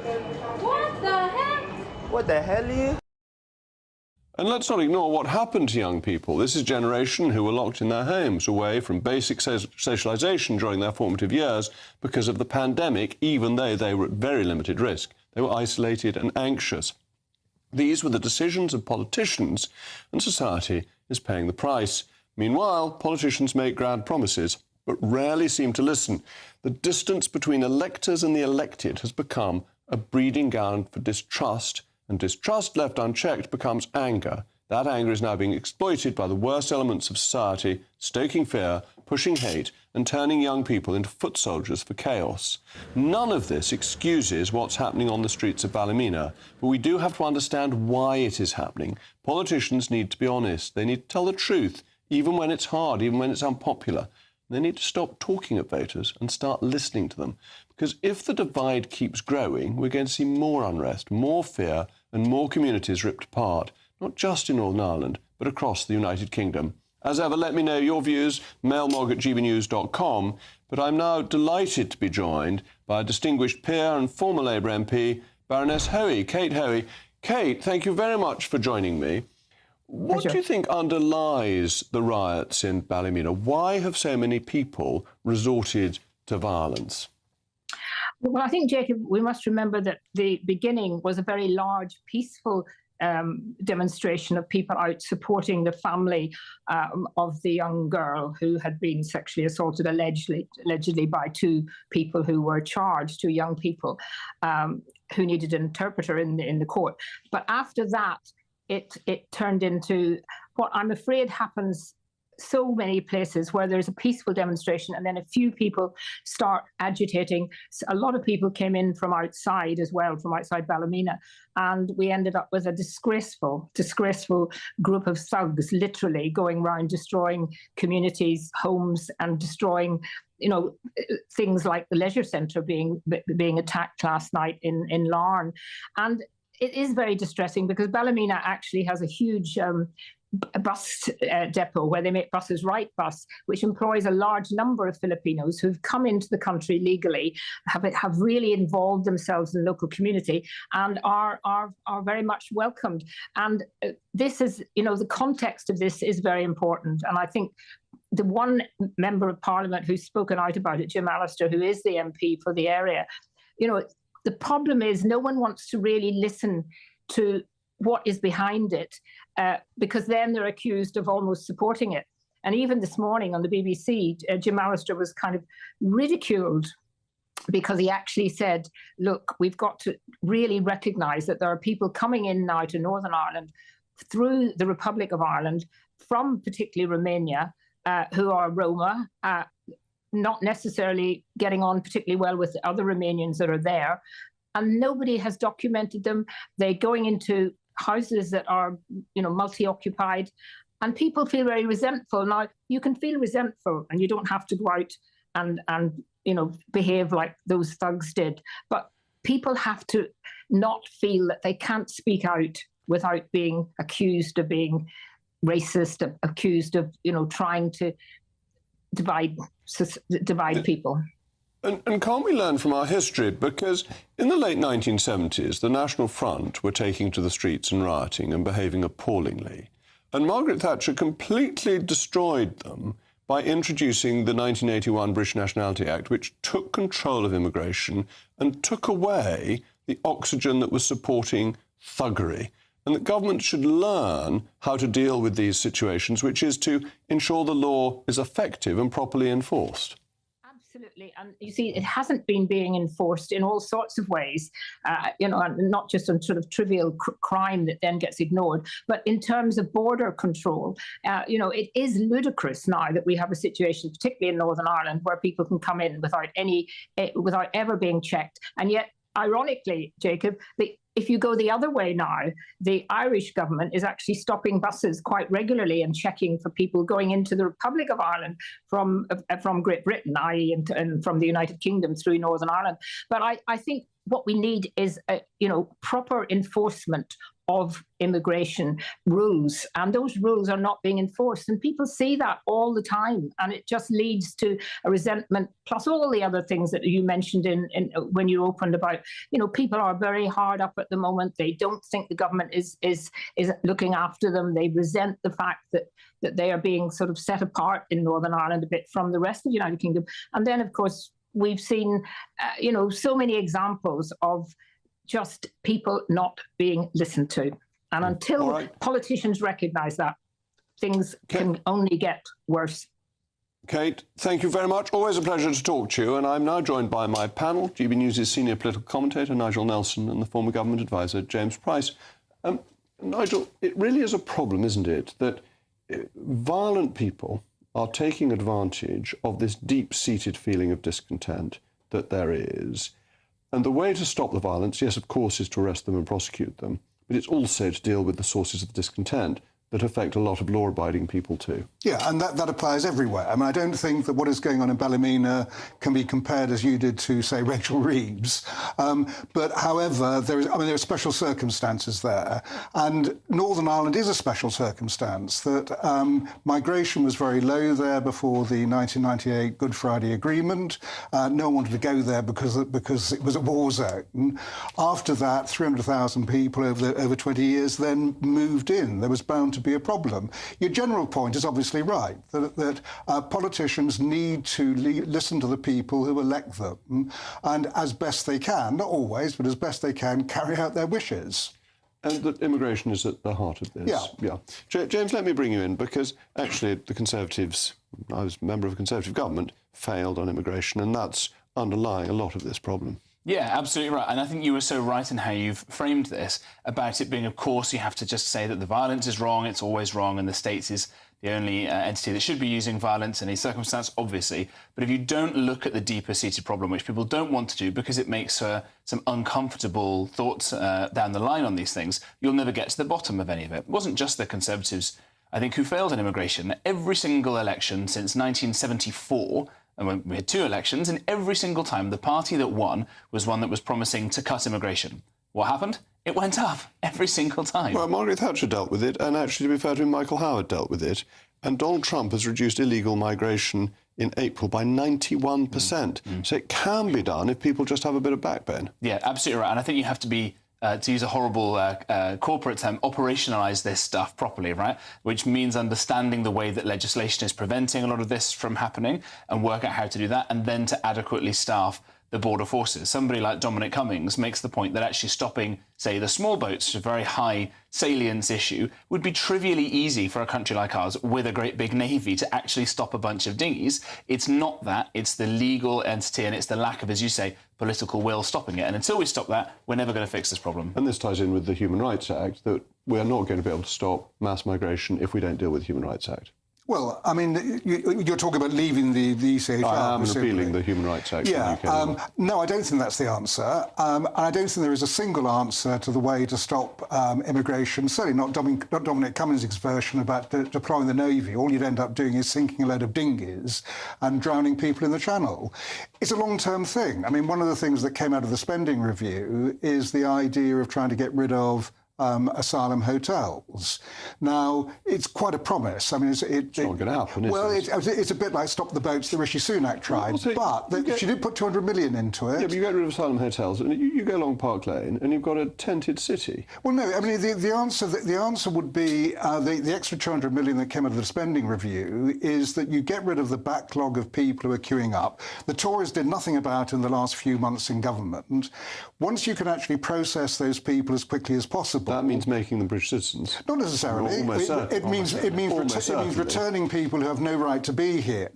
What the hell? What the hell are you? And let's not ignore what happened to young people. This is a generation who were locked in their homes, away from basic socialisation during their formative years because of the pandemic, even though they were at very limited risk. They were isolated and anxious. These were the decisions of politicians, and society is paying the price. Meanwhile, politicians make grand promises, but rarely seem to listen. The distance between electors and the elected has become a breeding ground for distrust, and distrust left unchecked becomes anger. That anger is now being exploited by the worst elements of society, stoking fear, pushing hate, and turning young people into foot soldiers for chaos. None of this excuses what's happening on the streets of Ballymena, but we do have to understand why it is happening. Politicians need to be honest. They need to tell the truth, even when it's hard, even when it's unpopular. They need to stop talking at voters and start listening to them. Because if the divide keeps growing, we're going to see more unrest, more fear, and more communities ripped apart, not just in Northern Ireland, but across the United Kingdom. As ever, let me know your views, mailmog@gbnews.com. But I'm now delighted to be joined by a distinguished peer and former Labour MP, Baroness Hoey, Kate Hoey. Kate, thank you very much for joining me. What do you think underlies the riots in Ballymena? Why have so many people resorted to violence? Well, I think, Jacob, we must remember that the beginning was a very large, peaceful demonstration of people out supporting the family of the young girl who had been sexually assaulted allegedly by two people who were charged, two young people who needed an interpreter in the court. But after that, it turned into what I'm afraid happens so many places where there's a peaceful demonstration and then a few people start agitating. A lot of people came in from outside as well, from outside Ballymena, and we ended up with a disgraceful group of thugs literally going around destroying communities, homes, and destroying, you know, things like the leisure centre being attacked last night in Larne. And it is very distressing because Ballymena actually has a huge bus depot where they make buses, Right Bus, which employs a large number of Filipinos who've come into the country legally, have really involved themselves in the local community and are very much welcomed. And this is, you know, the context of this is very important. And I think the one member of Parliament who's spoken out about it, Jim Allister, who is the MP for the area, you know, the problem is no one wants to really listen to what is behind it, because then they're accused of almost supporting it. And even this morning on the BBC, Jim Allister was kind of ridiculed because he actually said, look, we've got to really recognise that there are people coming in now to Northern Ireland through the Republic of Ireland, from particularly Romania, who are Roma, not necessarily getting on particularly well with the other Romanians that are there. And nobody has documented them. They're going into houses that are, multi-occupied, and people feel very resentful. Now, you can feel resentful and you don't have to go out and behave like those thugs did. But people have to not feel that they can't speak out without being accused of being racist, accused of, trying to divide people. And can't we learn from our history? Because in the late 1970s, the National Front were taking to the streets and rioting and behaving appallingly. And Margaret Thatcher completely destroyed them by introducing the 1981 British Nationality Act, which took control of immigration and took away the oxygen that was supporting thuggery. And that government should learn how to deal with these situations, which is to ensure the law is effective and properly enforced. Absolutely. And you see, it hasn't been being enforced in all sorts of ways, and not just on sort of trivial crime that then gets ignored, but in terms of border control. It is ludicrous now that we have a situation, particularly in Northern Ireland, where people can come in without ever being checked. And yet, ironically, Jacob, if you go the other way now, the Irish government is actually stopping buses quite regularly and checking for people going into the Republic of Ireland from Great Britain, i.e. and from the United Kingdom through Northern Ireland. But I think what we need is proper enforcement of immigration rules, and those rules are not being enforced, and people see that all the time, and it just leads to a resentment, plus all the other things that you mentioned in when you opened about, people are very hard up at the moment. They don't think the government is looking after them. They resent the fact that they are being sort of set apart in Northern Ireland a bit from the rest of the United Kingdom. And then, of course, we've seen so many examples of just people not being listened to. And until politicians recognise that, things can only get worse. Kate, thank you very much. Always a pleasure to talk to you. And I'm now joined by my panel, GB News' senior political commentator, Nigel Nelson, and the former government advisor, James Price. Nigel, it really is a problem, isn't it, that violent people are taking advantage of this deep-seated feeling of discontent that there is. And the way to stop the violence, yes, of course, is to arrest them and prosecute them, but it's also to deal with the sources of discontent that affect a lot of law-abiding people too. Yeah, and that applies everywhere. I mean, I don't think that what is going on in Ballymena can be compared, as you did, to, say, Rachel Reeves. But, however, there are special circumstances there. And Northern Ireland is a special circumstance, that migration was very low there before the 1998 Good Friday Agreement. No one wanted to go there because it was a war zone. After that, 300,000 people over 20 years then moved in. There was bound to be a problem. Your general point is obviously right, that politicians need to listen to the people who elect them and, as best they can, not always, but as best they can, carry out their wishes. And that immigration is at the heart of this. Yeah. James, let me bring you in, because actually the Conservatives, I was a member of a Conservative government, failed on immigration, and that's underlying a lot of this problem. Yeah, absolutely right. And I think you were so right in how you've framed this, about it being, of course, you have to just say that the violence is wrong, it's always wrong, and the state is the only entity that should be using violence in any circumstance, obviously. But if you don't look at the deeper-seated problem, which people don't want to do because it makes some uncomfortable thoughts down the line on these things, you'll never get to the bottom of any of it. It wasn't just the Conservatives, I think, who failed in immigration. Every single election since 1974, and when we had two elections, and every single time the party that won was one that was promising to cut immigration. What happened? It went up every single time. Well, Margaret Thatcher dealt with it, and actually, to be fair to him, Michael Howard dealt with it. And Donald Trump has reduced illegal migration in April by 91%. So it can be done if people just have a bit of backbone. Yeah, absolutely right. And I think you have to be, to use a horrible corporate term, operationalise this stuff properly, right? Which means understanding the way that legislation is preventing a lot of this from happening and work out how to do that, and then to adequately staff the border forces. Somebody like Dominic Cummings makes the point that actually stopping, say, the small boats, a very high salience issue, would be trivially easy for a country like ours with a great big navy to actually stop a bunch of dinghies. It's not that. It's the legal entity and it's the lack of, as you say, political will stopping it. And until we stop that, we're never going to fix this problem. And this ties in with the Human Rights Act, that we're not going to be able to stop mass migration if we don't deal with the Human Rights Act. Well, I mean, you're talking about leaving the ECHR. I am repealing the Human Rights Act. Yeah, in the UK. no, I don't think that's the answer. And I don't think there is a single answer to the way to stop immigration, certainly not Dominic Cummings' version about deploying the Navy. All you'd end up doing is sinking a load of dinghies and drowning people in the Channel. It's a long-term thing. I mean, one of the things that came out of the spending review is the idea of trying to get rid of asylum hotels. Now, it's quite a promise. I mean, it's not going to happen, is well, it? It's a bit like Stop the Boats that Rishi Sunak tried, but she did put 200 million into it. Yeah, but you get rid of asylum hotels, and you go along Park Lane, and you've got a tented city. Well, no, I mean, the answer would be the extra 200 million that came out of the spending review is that you get rid of the backlog of people who are queuing up. The Tories did nothing about in the last few months in government. Once you can actually process those people as quickly as possible. That means making them British citizens. Not necessarily. It means returning people who have no right to be here,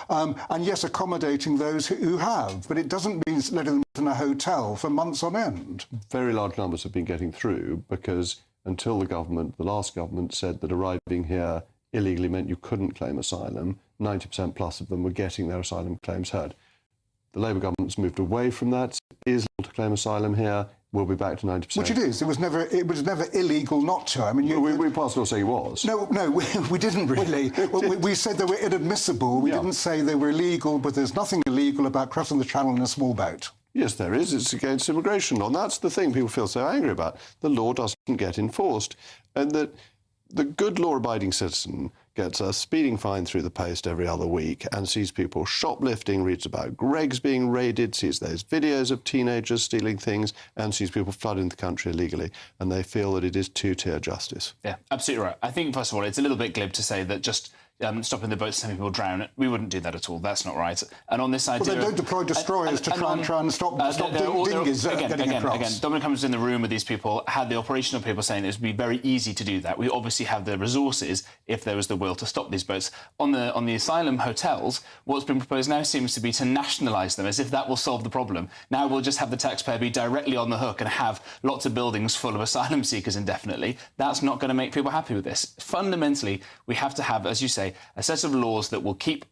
and yes, accommodating those who have. But it doesn't mean letting them in a hotel for months on end. Very large numbers have been getting through because until the last government, said that arriving here illegally meant you couldn't claim asylum, 90% plus of them were getting their asylum claims heard. The Labour government's moved away from that. It is legal to claim asylum here. We'll be back to 90%. Which it is. It was never illegal not to. I mean, we passed a law saying it was. No, we didn't really. we said they were inadmissible. We didn't say they were illegal, but there's nothing illegal about crossing the Channel in a small boat. Yes, there is. It's against immigration law. And that's the thing people feel so angry about. The law doesn't get enforced. And that the good law-abiding citizen gets a speeding fine through the post every other week and sees people shoplifting, reads about Greggs being raided, sees those videos of teenagers stealing things, and sees people flooding the country illegally. And they feel that it is two-tier justice. Yeah, absolutely right. I think, first of all, it's a little bit glib to say that just stopping the boats to have people drown. We wouldn't do that at all. That's not right. And on this idea... Well, they don't deploy destroyers to try and stop dinghies getting across. Again, Dominic Cummings was in the room with these people, had the operational people saying it would be very easy to do that. We obviously have the resources if there was the will to stop these boats. On the asylum hotels, what's been proposed now seems to be to nationalise them, as if that will solve the problem. Now we'll just have the taxpayer be directly on the hook and have lots of buildings full of asylum seekers indefinitely. That's not going to make people happy with this. Fundamentally, we have to have, as you say, a set of laws that will keep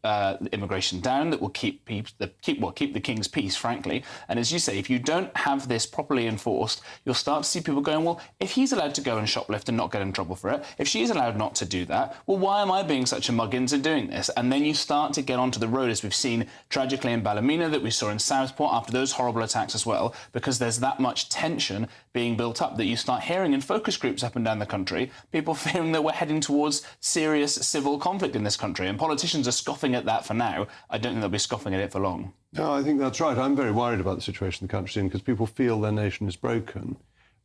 immigration down, that will keep the king's peace, frankly. And as you say, if you don't have this properly enforced, you'll start to see people going, well, if he's allowed to go and shoplift and not get in trouble for it, if she's allowed not to do that, well, why am I being such a muggins and doing this? And then you start to get onto the road, as we've seen tragically in Ballymena, that we saw in Southport after those horrible attacks as well, because there's that much tension being built up that you start hearing in focus groups up and down the country, people fearing that we're heading towards serious civil conflict in this country. And politicians are scoffing at that for now. I don't think they'll be scoffing at it for long. No, I think that's right. I'm very worried about the situation the country's in because people feel their nation is broken,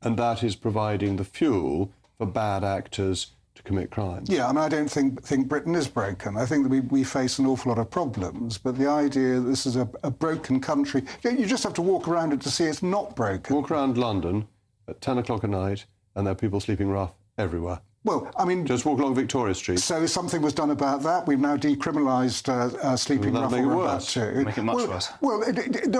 and that is providing the fuel for bad actors to commit crimes. Yeah, I mean, I don't think Britain is broken. I think that we face an awful lot of problems, but the idea that this is a broken country, you just have to walk around it to see it's not broken. Walk around London at 10 o'clock at night, and there are people sleeping rough everywhere. Well, I mean... Just walk along Victoria Street. So something was done about that. We've now decriminalised sleeping rough. Make it worse. Make it much worse. Well,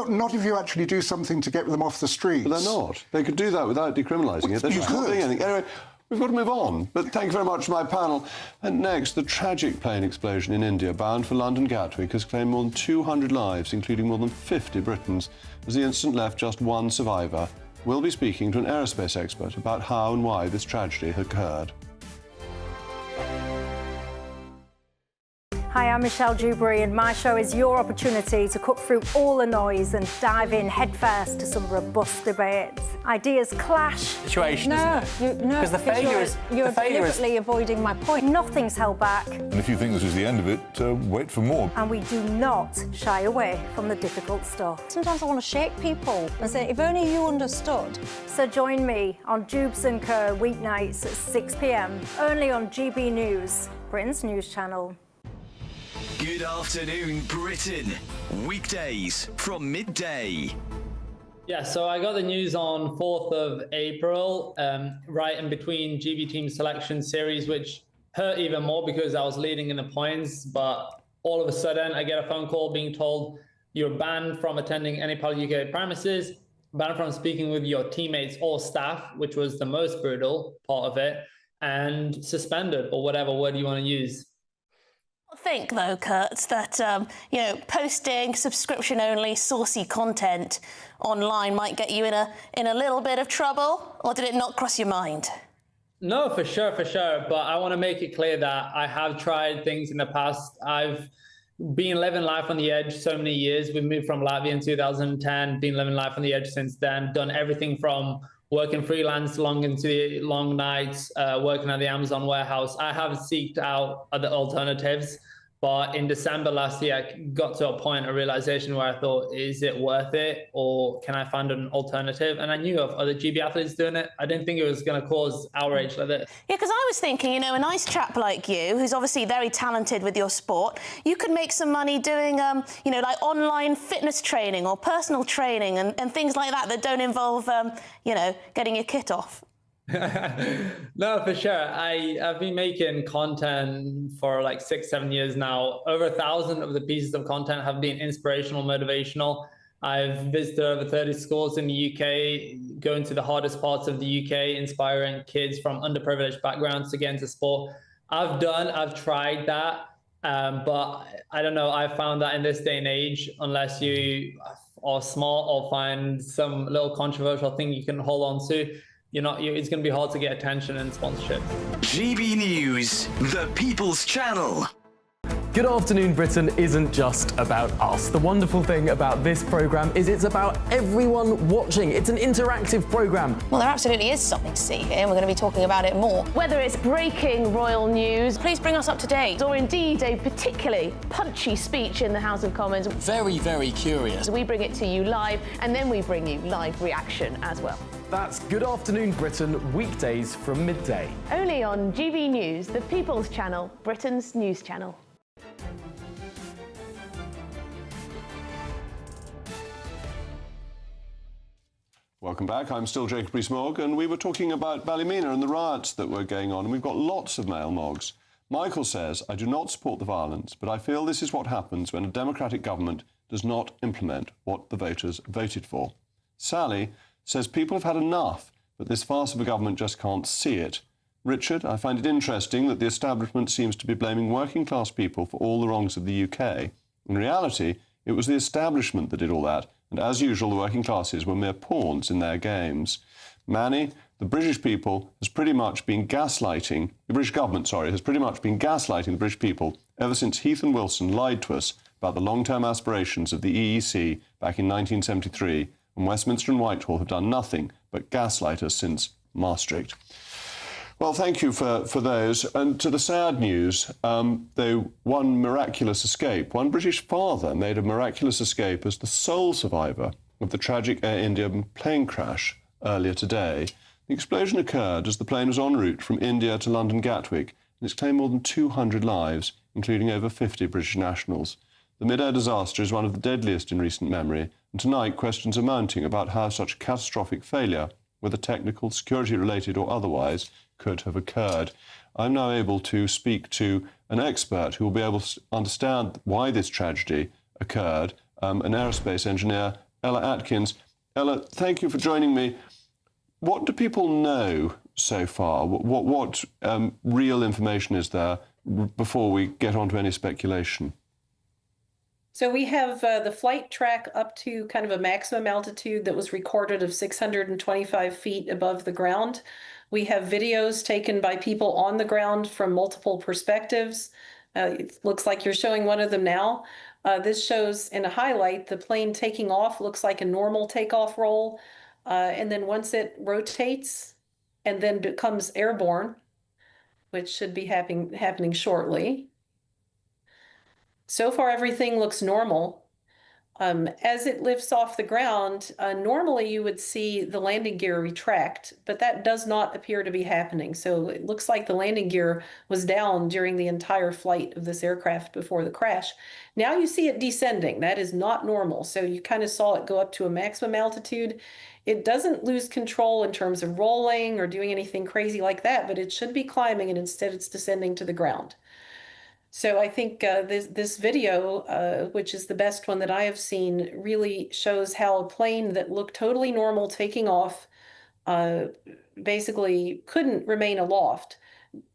not if you actually do something to get them off the streets. But they're not. They could do that without decriminalising it. They're just not doing anything. Anyway, we've got to move on. But thank you very much to my panel. And next, the tragic plane explosion in India, bound for London Gatwick, has claimed more than 200 lives, including more than 50 Britons. As the incident left just one survivor, we'll be speaking to an aerospace expert about how and why this tragedy occurred. Hi, I'm Michelle Dewberry, and my show is your opportunity to cut through all the noise and dive in headfirst to some robust debates. Ideas clash. Situation, isn't it? No, because the failure is you're deliberately avoiding my point. Nothing's held back. And if you think this is the end of it, wait for more. And we do not shy away from the difficult stuff. Sometimes I want to shake people and say, if only you understood. So join me on Jubes & Co. weeknights at 6 p.m, only on GB News, Britain's news channel. Good Good afternoon, Britain. Weekdays from midday. Yeah, so I got the news on 4th of April, right in between GB Team Selection Series, which hurt even more because I was leading in the points. But all of a sudden, I get a phone call being told you're banned from attending any Pal UK premises, banned from speaking with your teammates or staff, which was the most brutal part of it, and suspended, or whatever word you want to use. I think, though, Kurt, that, posting subscription-only saucy content online might get you in a little bit of trouble, or did it not cross your mind? No, for sure. But I want to make it clear that I have tried things in the past. I've been living life on the edge so many years. We moved from Latvia in 2010, been living life on the edge since then, done everything from working freelance long into the long nights, working at the Amazon warehouse. I have seeked out other alternatives. But in December last year, I got to a point, a realization where I thought, is it worth it? Or can I find an alternative? And I knew of other GB athletes doing it. I didn't think it was going to cause outrage like this. Yeah, because I was thinking, a nice chap like you, who's obviously very talented with your sport, you could make some money doing, like online fitness training or personal training and things like that don't involve, getting your kit off. No, for sure. I've been making content for like 6-7 years now. Over 1,000 of the pieces of content have been inspirational, motivational. I've visited over 30 schools in the UK, going to the hardest parts of the UK, inspiring kids from underprivileged backgrounds to get into sport. I've tried that, but I don't know. I found that in this day and age, unless you are smart or find some little controversial thing you can hold on to, it's going to be hard to get attention and sponsorship. GB News, the People's Channel. Good Afternoon Britain isn't just about us. The wonderful thing about this programme is it's about everyone watching. It's an interactive programme. Well, there absolutely is something to see here, and we're going to be talking about it more. Whether it's breaking royal news, please bring us up to date, or indeed a particularly punchy speech in the House of Commons. Very, very curious. We bring it to you live, and then we bring you live reaction as well. That's Good Afternoon Britain, weekdays from midday. Only on GB News, the People's Channel, Britain's news channel. Welcome back. I'm still Jacob Rees-Mogg, and we were talking about Ballymena and the riots that were going on, and we've got lots of mail mogs. Michael says, I do not support the violence, but I feel this is what happens when a democratic government does not implement what the voters voted for. Sally says people have had enough, but this farce of a government just can't see it. Richard, I find it interesting that the establishment seems to be blaming working-class people for all the wrongs of the UK. In reality, it was the establishment that did all that, and as usual, the working classes were mere pawns in their games. Manny, the British people has pretty much been gaslighting, the British government, has pretty much been gaslighting the British people ever since Heath and Wilson lied to us about the long-term aspirations of the EEC back in 1973, and Westminster and Whitehall have done nothing but gaslight us since Maastricht. Well, thank you for those. And to the sad news, one miraculous escape. One British father made a miraculous escape as the sole survivor of the tragic Air India plane crash earlier today. The explosion occurred as the plane was en route from India to London Gatwick, and it's claimed more than 200 lives, including over 50 British nationals. The mid-air disaster is one of the deadliest in recent memory, and tonight questions are mounting about how such catastrophic failure, whether technical, security-related or otherwise, could have occurred. I'm now able to speak to an expert who will be able to understand why this tragedy occurred, an aerospace engineer, Ella Atkins. Ella, thank you for joining me. What do people know so far? What real information is there before we get on to any speculation? So we have the flight track up to kind of a maximum altitude that was recorded of 625 feet above the ground. We have videos taken by people on the ground from multiple perspectives. It looks like you're showing one of them now. This shows in a highlight the plane taking off, looks like a normal takeoff roll. And then once it rotates and then becomes airborne, which should be happening shortly. So far, everything looks normal. As it lifts off the ground, normally you would see the landing gear retract, but that does not appear to be happening. So it looks like the landing gear was down during the entire flight of this aircraft before the crash. Now you see it descending. That is not normal. So you kind of saw it go up to a maximum altitude. It doesn't lose control in terms of rolling or doing anything crazy like that, but it should be climbing, and instead it's descending to the ground. So I think this video, which is the best one that I have seen, really shows how a plane that looked totally normal taking off basically couldn't remain aloft.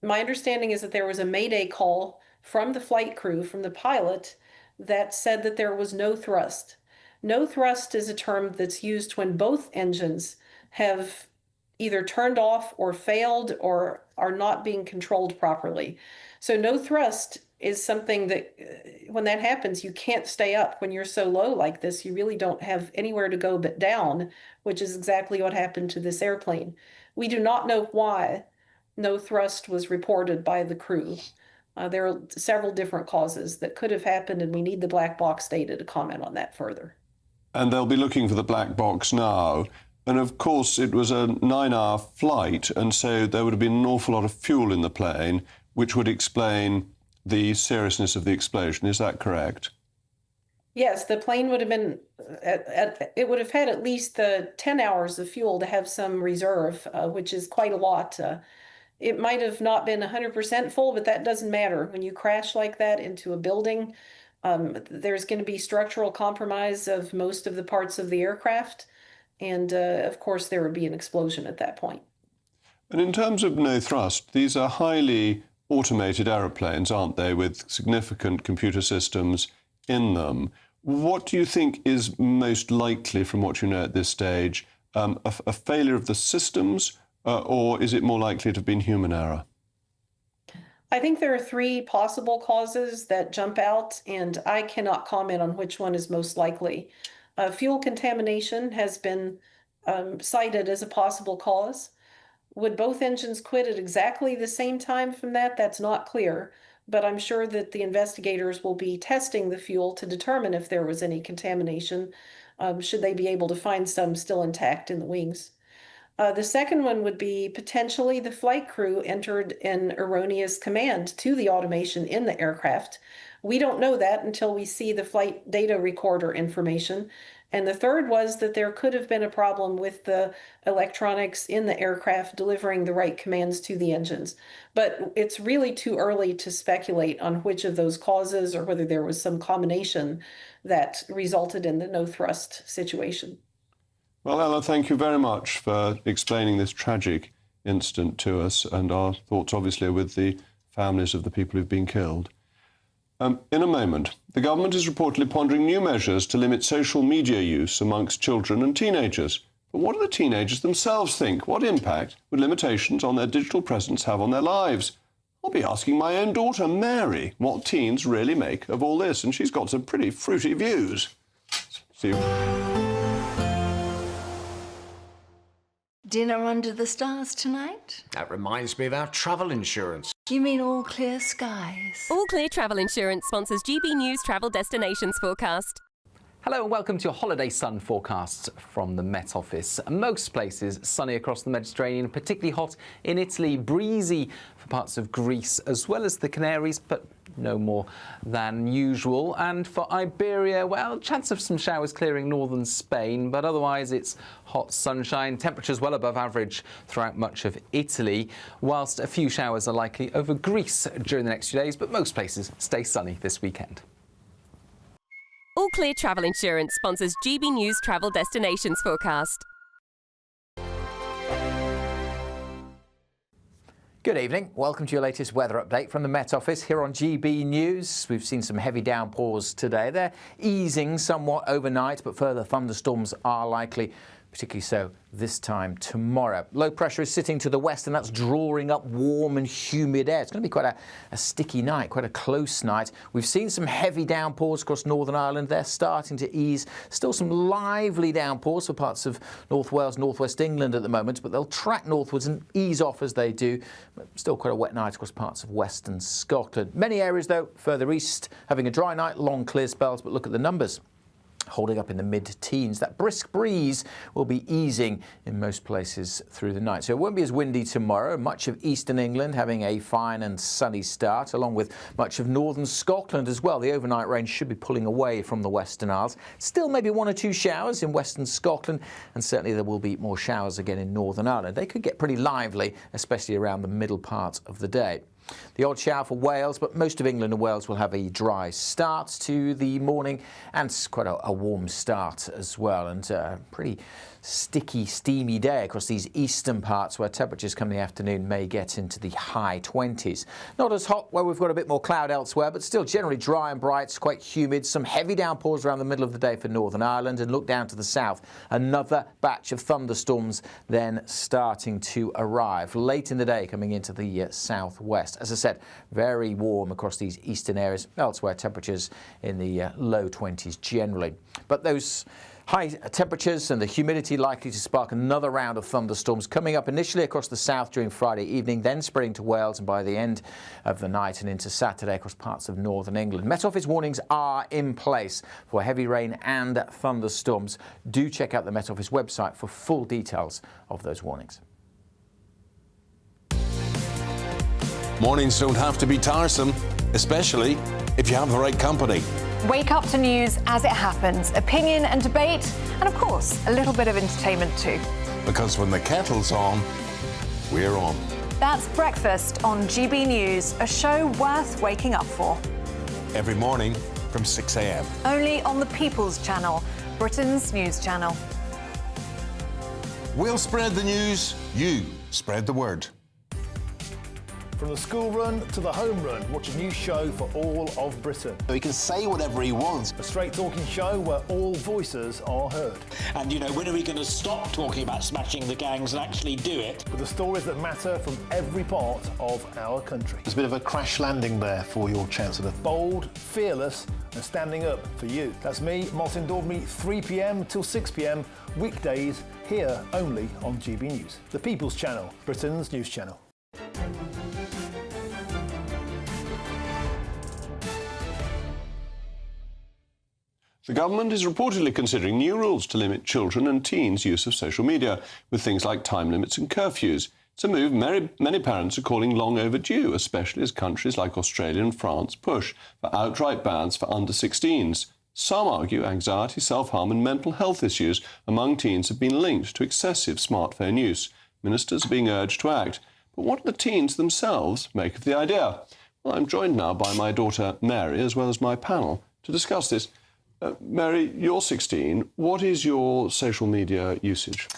My understanding is that there was a mayday call from the flight crew, from the pilot, that said that there was no thrust. No thrust is a term that's used when both engines have either turned off or failed or are not being controlled properly. So no thrust is something that when that happens, you can't stay up. When you're so low like this, you really don't have anywhere to go but down, which is exactly what happened to this airplane. We do not know why no thrust was reported by the crew. There are several different causes that could have happened, and we need the black box data to comment on that further. And they'll be looking for the black box now. And of course, it was a 9-hour flight, and so there would have been an awful lot of fuel in the plane, which would explain the seriousness of the explosion. Is that correct? Yes, the plane would have been, it would have had at least 10 hours of fuel to have some reserve, which is quite a lot. It might have not been 100% full, but that doesn't matter. When you crash like that into a building, there's going to be structural compromise of most of the parts of the aircraft. And of course, there would be an explosion at that point. And in terms of no thrust, these are highly automated aeroplanes, aren't they, with significant computer systems in them. What do you think is most likely, from what you know at this stage, a failure of the systems, or is it more likely to have been human error? I think there are three possible causes that jump out, and I cannot comment on which one is most likely. Fuel contamination has been cited as a possible cause. Would both engines quit at exactly the same time from that? That's not clear, but I'm sure that the investigators will be testing the fuel to determine if there was any contamination, should they be able to find some still intact in the wings. The second one would be potentially the flight crew entered an erroneous command to the automation in the aircraft. We don't know that until we see the flight data recorder information. And the third was that there could have been a problem with the electronics in the aircraft delivering the right commands to the engines. But it's really too early to speculate on which of those causes or whether there was some combination that resulted in the no thrust situation. Well, Ella, thank you very much for explaining this tragic incident to us, and our thoughts obviously are with the families of the people who've been killed. In a moment, the government is reportedly pondering new measures to limit social media use amongst children and teenagers. But what do the teenagers themselves think? What impact would limitations on their digital presence have on their lives? I'll be asking my own daughter, Mary, what teens really make of all this, and she's got some pretty fruity views. See you. Dinner under the stars tonight? That reminds me of our travel insurance. You mean all clear skies? All Clear Travel Insurance sponsors GB News travel destinations forecast. Hello and welcome to your holiday sun forecasts from the Met Office. Most places sunny across the Mediterranean, particularly hot in Italy, breezy for parts of Greece as well as the Canaries, but no more than usual. And for Iberia, well, chance of some showers clearing northern Spain, but otherwise it's hot sunshine, temperatures well above average throughout much of Italy, whilst a few showers are likely over Greece during the next few days, but most places stay sunny this weekend. All Clear Travel Insurance sponsors GB News travel destinations forecast. Good evening. Welcome to your latest weather update from the Met Office here on GB News. We've seen some heavy downpours today. They're easing somewhat overnight, but further thunderstorms are likely, particularly so this time tomorrow. Low pressure is sitting to the west, and that's drawing up warm and humid air. It's going to be quite a sticky night, quite a close night. We've seen some heavy downpours across Northern Ireland. They're starting to ease. Still some lively downpours for parts of North Wales, northwest England at the moment, but they'll track northwards and ease off as they do. Still quite a wet night across parts of western Scotland. Many areas, though, further east, having a dry night, long clear spells, but look at the numbers. holding up in the mid-teens. That brisk breeze will be easing in most places through the night. So it won't be as windy tomorrow. Much of eastern England having a fine and sunny start, along with much of northern Scotland as well. The overnight rain should be pulling away from the Western Isles. Still maybe 1 or 2 showers in western Scotland, and certainly there will be more showers again in Northern Ireland. They could get pretty lively, especially around the middle part of the day. The odd shower for Wales, but most of England and Wales will have a dry start to the morning and quite a warm start as well, and pretty sticky, steamy day across these eastern parts where temperatures come in the afternoon may get into the high 20s. Not as hot where we've got a bit more cloud elsewhere, but still generally dry and bright. It's quite humid. Some heavy downpours around the middle of the day for Northern Ireland, and look down to the south. Another batch of thunderstorms then starting to arrive late in the day, coming into the southwest. As I said, very warm across these eastern areas. Elsewhere, temperatures in the low 20s generally. But those high temperatures and the humidity likely to spark another round of thunderstorms coming up initially across the south during Friday evening, then spreading to Wales, and by the end of the night and into Saturday across parts of northern England. Met Office warnings are in place for heavy rain and thunderstorms. Do check out the Met Office website for full details of those warnings. Mornings don't have to be tiresome, especially if you have the right company. Wake up to news as it happens, opinion and debate, and of course, a little bit of entertainment too. Because when the kettle's on, we're on. That's Breakfast on GB News, a show worth waking up for. Every morning from 6 a.m. Only on the People's Channel, Britain's news channel. We'll spread the news, you spread the word. From the school run to the home run, watch a new show for all of Britain. He can say whatever he wants. A straight-talking show where all voices are heard. And, when are we going to stop talking about smashing the gangs and actually do it? With the stories that matter from every part of our country. There's a bit of a crash landing there for your Chancellor. Bold, fearless and standing up for you. That's me, Martin Daubney, 3 p.m. till 6 p.m, weekdays, here only on GB News. The People's Channel, Britain's news channel. The government is reportedly considering new rules to limit children and teens' use of social media, with things like time limits and curfews. It's a move many parents are calling long overdue, especially as countries like Australia and France push for outright bans for under-16s. Some argue anxiety, self-harm and mental health issues among teens have been linked to excessive smartphone use. Ministers are being urged to act. But what do the teens themselves make of the idea? Well, I'm joined now by my daughter Mary, as well as my panel, to discuss this. Mary, you're 16. What is your social media usage?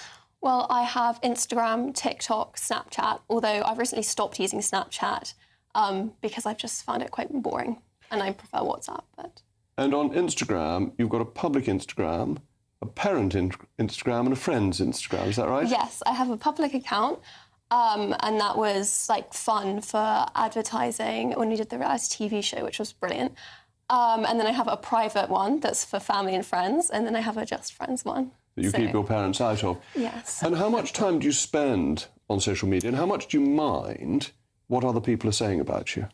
Well, I have Instagram, TikTok, Snapchat, although I've recently stopped using Snapchat because I've just found it quite boring and I prefer WhatsApp. And on Instagram, you've got a public Instagram, a parent Instagram and a friend's Instagram, is that right? Yes, I have a public account and that was fun for advertising when we did the reality TV show, which was brilliant. And then I have a private one that's for family and friends, and then I have a just friends one. That you keep your parents out of? Yes. And how much time do you spend on social media, and how much do you mind what other people are saying about you?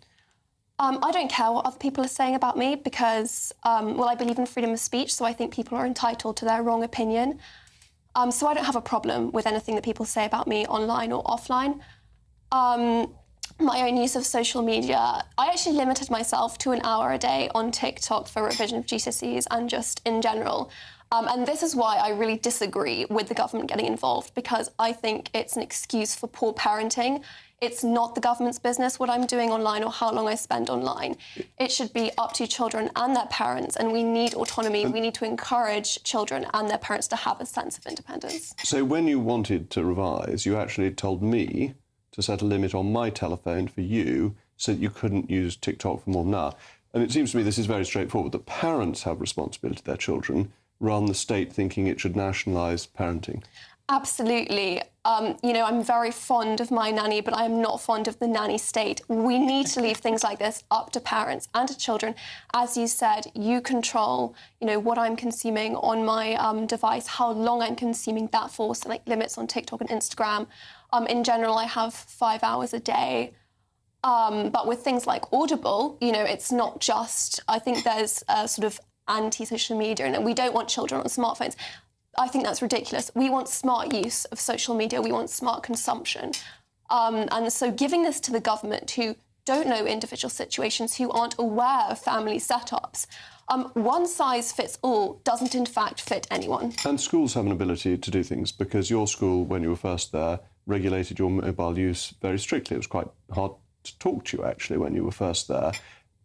I don't care what other people are saying about me because, I believe in freedom of speech, so I think people are entitled to their wrong opinion. So I don't have a problem with anything that people say about me online or offline. My own use of social media, I actually limited myself to an hour a day on TikTok for revision of GCSEs and just in general. And this is why I really disagree with the government getting involved, because I think it's an excuse for poor parenting. It's not the government's business what I'm doing online or how long I spend online. It should be up to children and their parents, and we need autonomy. We need to encourage children and their parents to have a sense of independence. So when you wanted to revise, you actually told me to set a limit on my telephone for you so that you couldn't use TikTok for more than an hour. And it seems to me this is very straightforward, that parents have responsibility to their children rather than the state thinking it should nationalise parenting. Absolutely. I'm very fond of my nanny, but I am not fond of the nanny state. We need to leave things like this up to parents and to children. As you said, you control, what I'm consuming on my device, how long I'm consuming that for, so limits on TikTok and Instagram. In general, I have 5 hours a day But with things like Audible, you know, it's not just, I think there's a sort of anti-social media and we don't want children on smartphones. I think that's ridiculous. We want smart use of social media. We want smart consumption. And so giving this to the government who don't know individual situations, who aren't aware of family setups, one size fits all doesn't in fact fit anyone. And schools have an ability to do things because your school, when you were first there, regulated your mobile use very strictly. It was quite hard to talk to you, actually, when you were first there.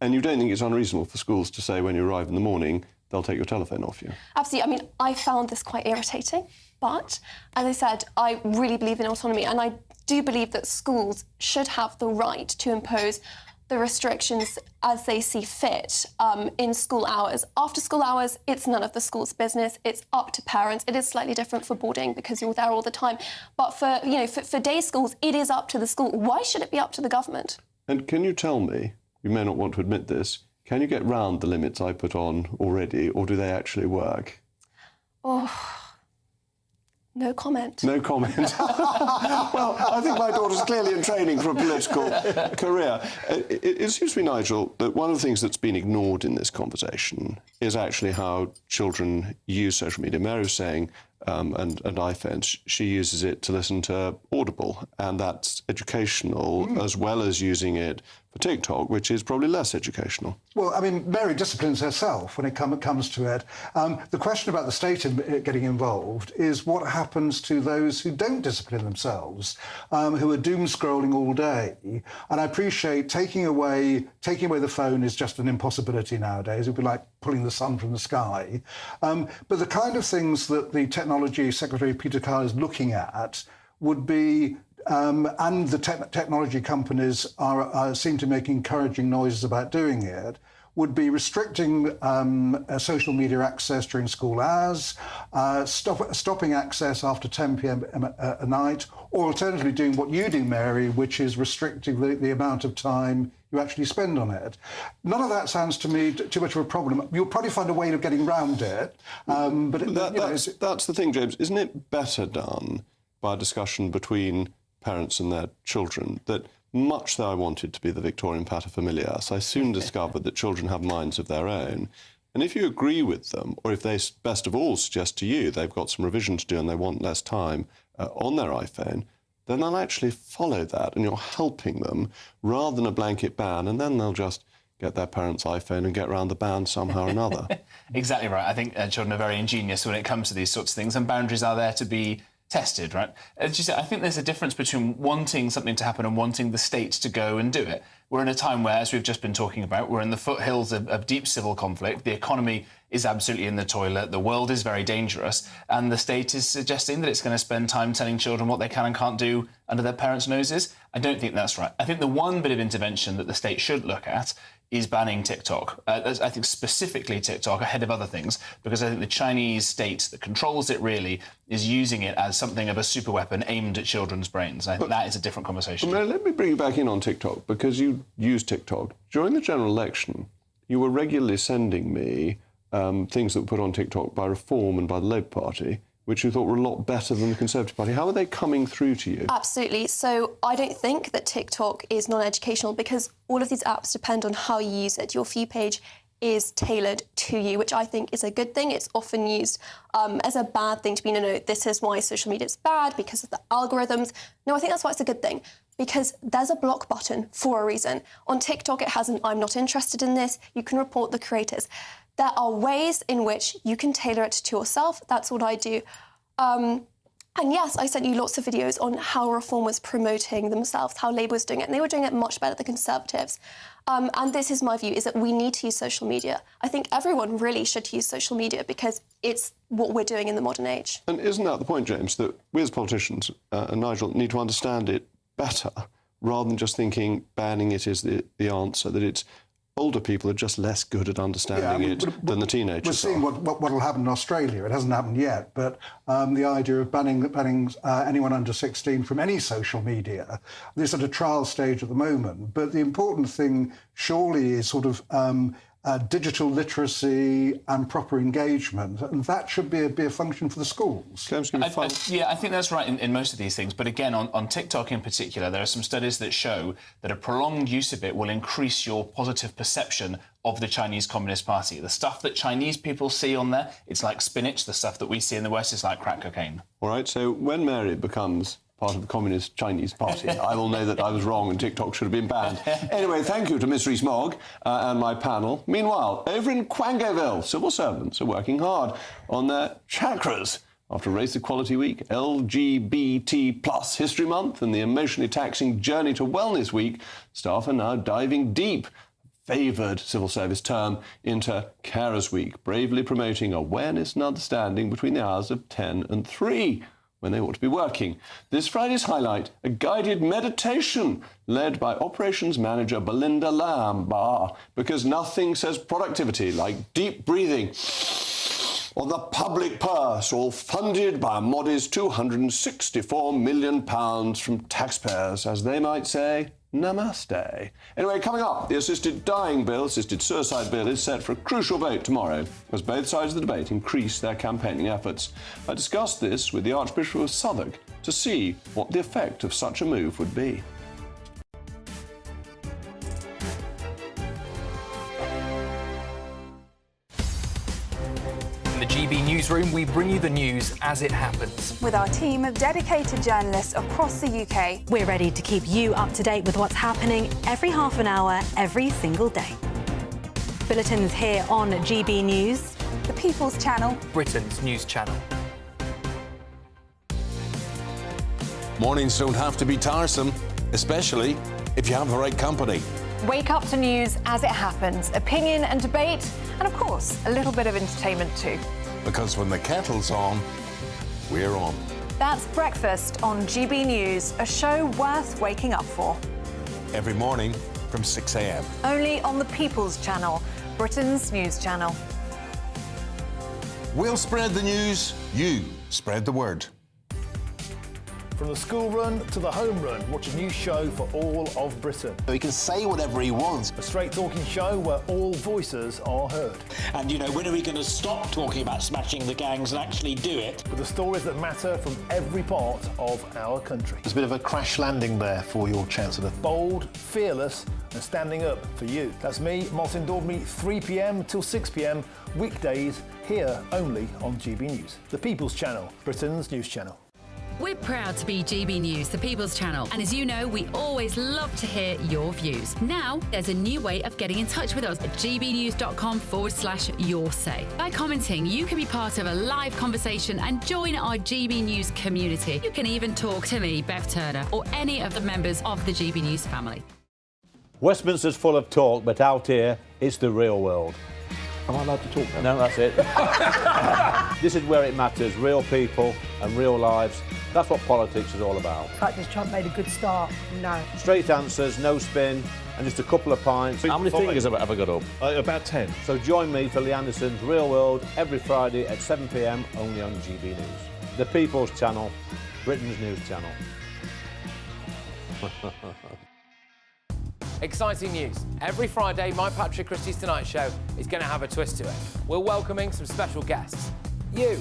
And you don't think it's unreasonable for schools to say when you arrive in the morning, they'll take your telephone off you? Absolutely. I mean, I found this quite irritating. But, as I said, I really believe in autonomy. And I do believe that schools should have the right to impose the restrictions as they see fit in school hours. After school hours, it's none of the school's business. It's up to parents. It is slightly different for boarding because you're there all the time. But for, you know, for day schools, it is up to the school. Why should it be up to the government? And can you tell me, you may not want to admit this, can you get round the limits I put on already, or do they actually work? Oh... No comment. No comment. Well, I think my daughter's clearly in training for a political career. It seems to me, Nigel, that one of the things that's been ignored in this conversation is actually how children use social media. Mary was saying, and iPhones, she uses it to listen to Audible, and that's educational as well as using it for TikTok, which is probably less educational. Well, I mean, Mary disciplines herself when it comes to it. The question about the state getting involved is what happens to those who don't discipline themselves, who are doom scrolling all day. And I appreciate taking away the phone is just an impossibility nowadays. It would be like pulling the sun from the sky. But the kind of things that the Technology Secretary Peter Carr is looking at would be and the technology companies seem to make encouraging noises about doing it, would be restricting social media access during school hours, stopping access after 10 p.m. at night, or alternatively doing what you do, Mary, which is restricting the amount of time you actually spend on it. None of that sounds to me too much of a problem. You'll probably find a way of getting around it. That's the thing, James. Isn't it better done by a discussion between parents and their children? That much though I wanted to be the Victorian paterfamilias, I soon discovered that children have minds of their own. And if you agree with them, or if they best of all suggest to you they've got some revision to do and they want less time on their iPhone, then they'll actually follow that and you're helping them rather than a blanket ban, and then they'll just get their parents' iPhone and get around the ban somehow or another. Exactly right. I think children are very ingenious when it comes to these sorts of things, and boundaries are there to be tested, right? As you said, I think there's a difference between wanting something to happen and wanting the state to go and do it. We're in a time where, as we've just been talking about, we're in the foothills of deep civil conflict. The economy is absolutely in the toilet. The world is very dangerous. And the state is suggesting that it's going to spend time telling children what they can and can't do under their parents' noses. I don't think that's right. I think the one bit of intervention that the state should look at is banning TikTok. I think specifically TikTok ahead of other things, because I think the Chinese state that controls it really is using it as something of a super weapon aimed at children's brains. I think that is a different conversation. Well, let me bring you back in on TikTok, because you use TikTok. During the general election, you were regularly sending me things that were put on TikTok by Reform and by the Labour Party, which you thought were a lot better than the Conservative Party. How are they coming through to you? Absolutely. So I don't think that TikTok is non-educational, because all of these apps depend on how you use it. Your For You page is tailored to you, which I think is a good thing. It's often used as a bad thing to be, no, this is why social media is bad, because of the algorithms. No, I think that's why it's a good thing, because there's a block button for a reason. On TikTok, it has an I'm not interested in this. You can report the creators. There are ways in which you can tailor it to yourself. That's what I do. And yes, I sent you lots of videos on how Reform was promoting themselves, how Labour was doing it, and they were doing it much better than Conservatives. And this is my view, is that we need to use social media. I think everyone really should use social media because it's what we're doing in the modern age. And isn't that the point, James, that we as politicians, and Nigel, need to understand it better rather than just thinking banning it is the answer, that it's older people are just less good at understanding it than the teenagers We're seeing what will happen in Australia. It hasn't happened yet, but the idea of banning anyone under 16 from any social media, this is at a trial stage at the moment. But the important thing surely is sort of digital literacy and proper engagement, and that should be a function for the schools. I think that's right in most of these things. But again, on TikTok in particular, there are some studies that show that a prolonged use of it will increase your positive perception of the Chinese Communist Party. The stuff that Chinese people see on there, it's like spinach. The stuff that we see in the West is like crack cocaine. All right, so when Mary becomes part of the Communist Chinese Party, I will know that I was wrong and TikTok should have been banned. Anyway, thank you to Miss Rees-Mogg and my panel. Meanwhile, over in Quangoville, civil servants are working hard on their chakras. After Race Equality Week, LGBT+ History Month and the emotionally taxing Journey to Wellness Week, staff are now diving deep, favoured civil service term, into Carers Week, bravely promoting awareness and understanding between the hours of 10 and 3. When they ought to be working. This Friday's highlight, a guided meditation led by Operations Manager Belinda Lamb, because nothing says productivity like deep breathing on the public purse, all funded by a modest £264 million from taxpayers, as they might say, namaste. Anyway, coming up, the assisted suicide bill is set for a crucial vote tomorrow as both sides of the debate increase their campaigning efforts. I discussed this with the Archbishop of Southwark to see what the effect of such a move would be. In the GB Newsroom, we bring you the news as it happens. With our team of dedicated journalists across the UK, we're ready to keep you up to date with what's happening every half an hour, every single day. Bulletins here on GB News, the People's Channel, Britain's news channel. Mornings don't have to be tiresome, especially if you have the right company. Wake up to news as it happens, opinion and debate, and of course, a little bit of entertainment too. Because when the kettle's on, we're on. That's Breakfast on GB News, a show worth waking up for. Every morning from 6 a.m. Only on the People's Channel, Britain's news channel. We'll spread the news, you spread the word. From the school run to the home run, watch a new show for all of Britain. He can say whatever he wants. A straight-talking show where all voices are heard. And, you know, when are we going to stop talking about smashing the gangs and actually do it? With the stories that matter from every part of our country. There's a bit of a crash landing there for your Chancellor. Bold, fearless and standing up for you. That's me, Martin Daubney, 3 p.m. till 6 p.m, weekdays, here only on GB News. The People's Channel, Britain's news channel. We're proud to be GB News, the People's Channel, and as you know, we always love to hear your views. Now, there's a new way of getting in touch with us at gbnews.com/yoursay. By commenting, you can be part of a live conversation and join our GB News community. You can even talk to me, Bev Turner, or any of the members of the GB News family. Westminster's full of talk, but out here, it's the real world. Am I allowed to talk now? No, that's it. This is where it matters, real people and real lives. That's what politics is all about. The fact is Trump made a good start, no. Straight answers, no spin, and just a couple of pints. How many fingers have I got up? About 10. So join me for Lee Anderson's Real World every Friday at 7 p.m, only on GB News. The People's Channel, Britain's news channel. Exciting news. Every Friday, my Patrick Christie's Tonight Show is going to have a twist to it. We're welcoming some special guests. You.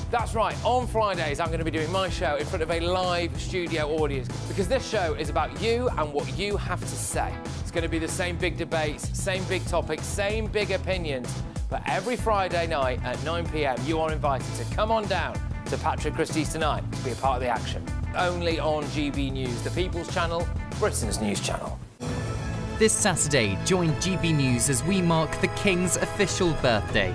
That's right, on Fridays I'm going to be doing my show in front of a live studio audience because this show is about you and what you have to say. It's going to be the same big debates, same big topics, same big opinions, but every Friday night at 9 p.m. you are invited to come on down to Patrick Christie's Tonight to be a part of the action. Only on GB News, the People's Channel, Britain's news channel. This Saturday, join GB News as we mark the King's official birthday.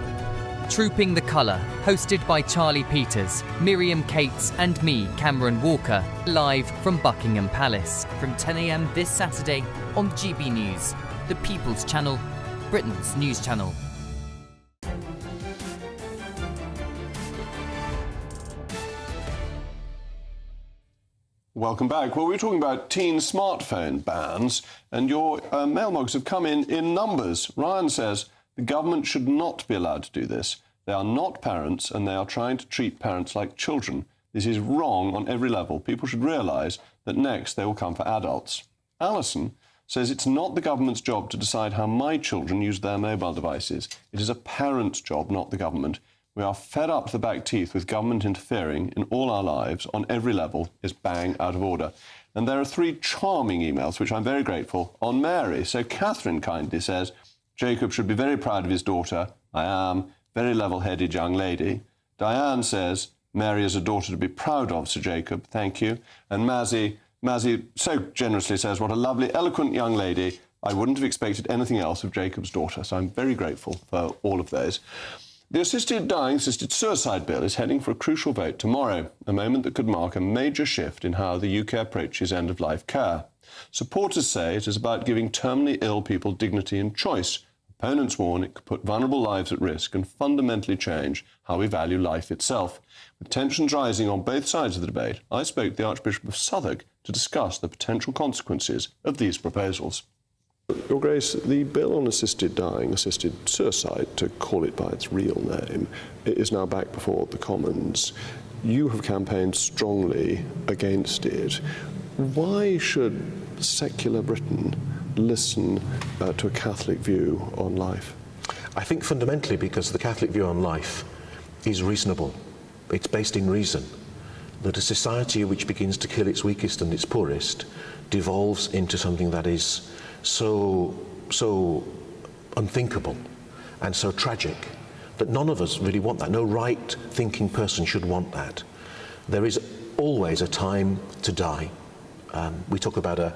Trooping the Colour, hosted by Charlie Peters, Miriam Cates and me, Cameron Walker, live from Buckingham Palace from 10 a.m. this Saturday on GB News, the People's Channel, Britain's news channel. Welcome back. Well, we're talking about teen smartphone bans, and your mailmogs have come in numbers. Ryan says the government should not be allowed to do this. They are not parents, and they are trying to treat parents like children. This is wrong on every level. People should realise that next they will come for adults. Alison says it's not the government's job to decide how my children use their mobile devices. It is a parent's job, not the government. We are fed up to the back teeth with government interfering in all our lives on every level is bang out of order. And there are 3 charming emails, which I'm very grateful, on Mary. So Catherine kindly says, Jacob should be very proud of his daughter. I am. Very level-headed young lady. Diane says, Mary is a daughter to be proud of, Sir Jacob. Thank you. And Mazzy so generously says, what a lovely, eloquent young lady. I wouldn't have expected anything else of Jacob's daughter. So I'm very grateful for all of those. The assisted dying, assisted suicide bill is heading for a crucial vote tomorrow, a moment that could mark a major shift in how the UK approaches end-of-life care. Supporters say it is about giving terminally ill people dignity and choice. Opponents warn it could put vulnerable lives at risk and fundamentally change how we value life itself. With tensions rising on both sides of the debate, I spoke to the Archbishop of Southwark to discuss the potential consequences of these proposals. Your Grace, the bill on assisted dying, assisted suicide, to call it by its real name, is now back before the Commons. You have campaigned strongly against it. Why should secular Britain listen to a Catholic view on life? I think fundamentally because the Catholic view on life is reasonable. It's based in reason. That a society which begins to kill its weakest and its poorest devolves into something that is so unthinkable and so tragic that none of us really want that. No right-thinking person should want that. There is always a time to die. We talk about a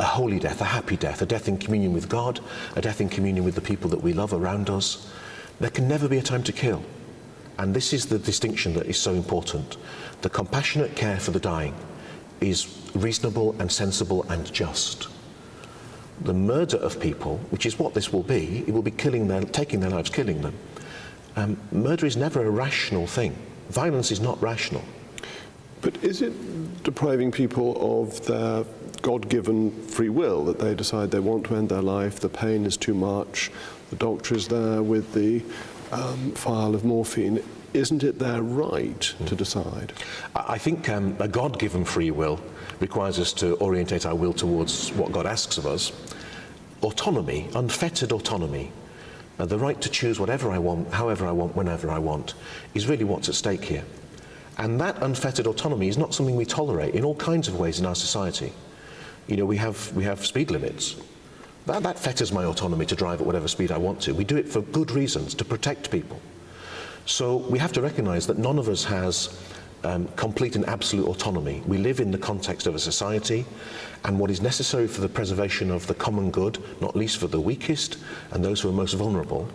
holy death, a happy death, a death in communion with God, a death in communion with the people that we love around us. There can never be a time to kill. And this is the distinction that is so important. The compassionate care for the dying is reasonable and sensible and just. The murder of people, which is what this will be, it will be taking their lives, killing them. Murder is never a rational thing. Violence is not rational. But is it depriving people of their God-given free will, that they decide they want to end their life, the pain is too much, the doctor is there with the phial of morphine? Isn't it their right to decide? I think a God-given free will requires us to orientate our will towards what God asks of us. Autonomy, unfettered autonomy, the right to choose whatever I want, however I want, whenever I want, is really what's at stake here. And that unfettered autonomy is not something we tolerate in all kinds of ways in our society. You know, we have speed limits. That fetters my autonomy to drive at whatever speed I want to. We do it for good reasons, to protect people. So we have to recognise that none of us has complete and absolute autonomy. We live in the context of a society, and what is necessary for the preservation of the common good, not least for the weakest and those who are most vulnerable,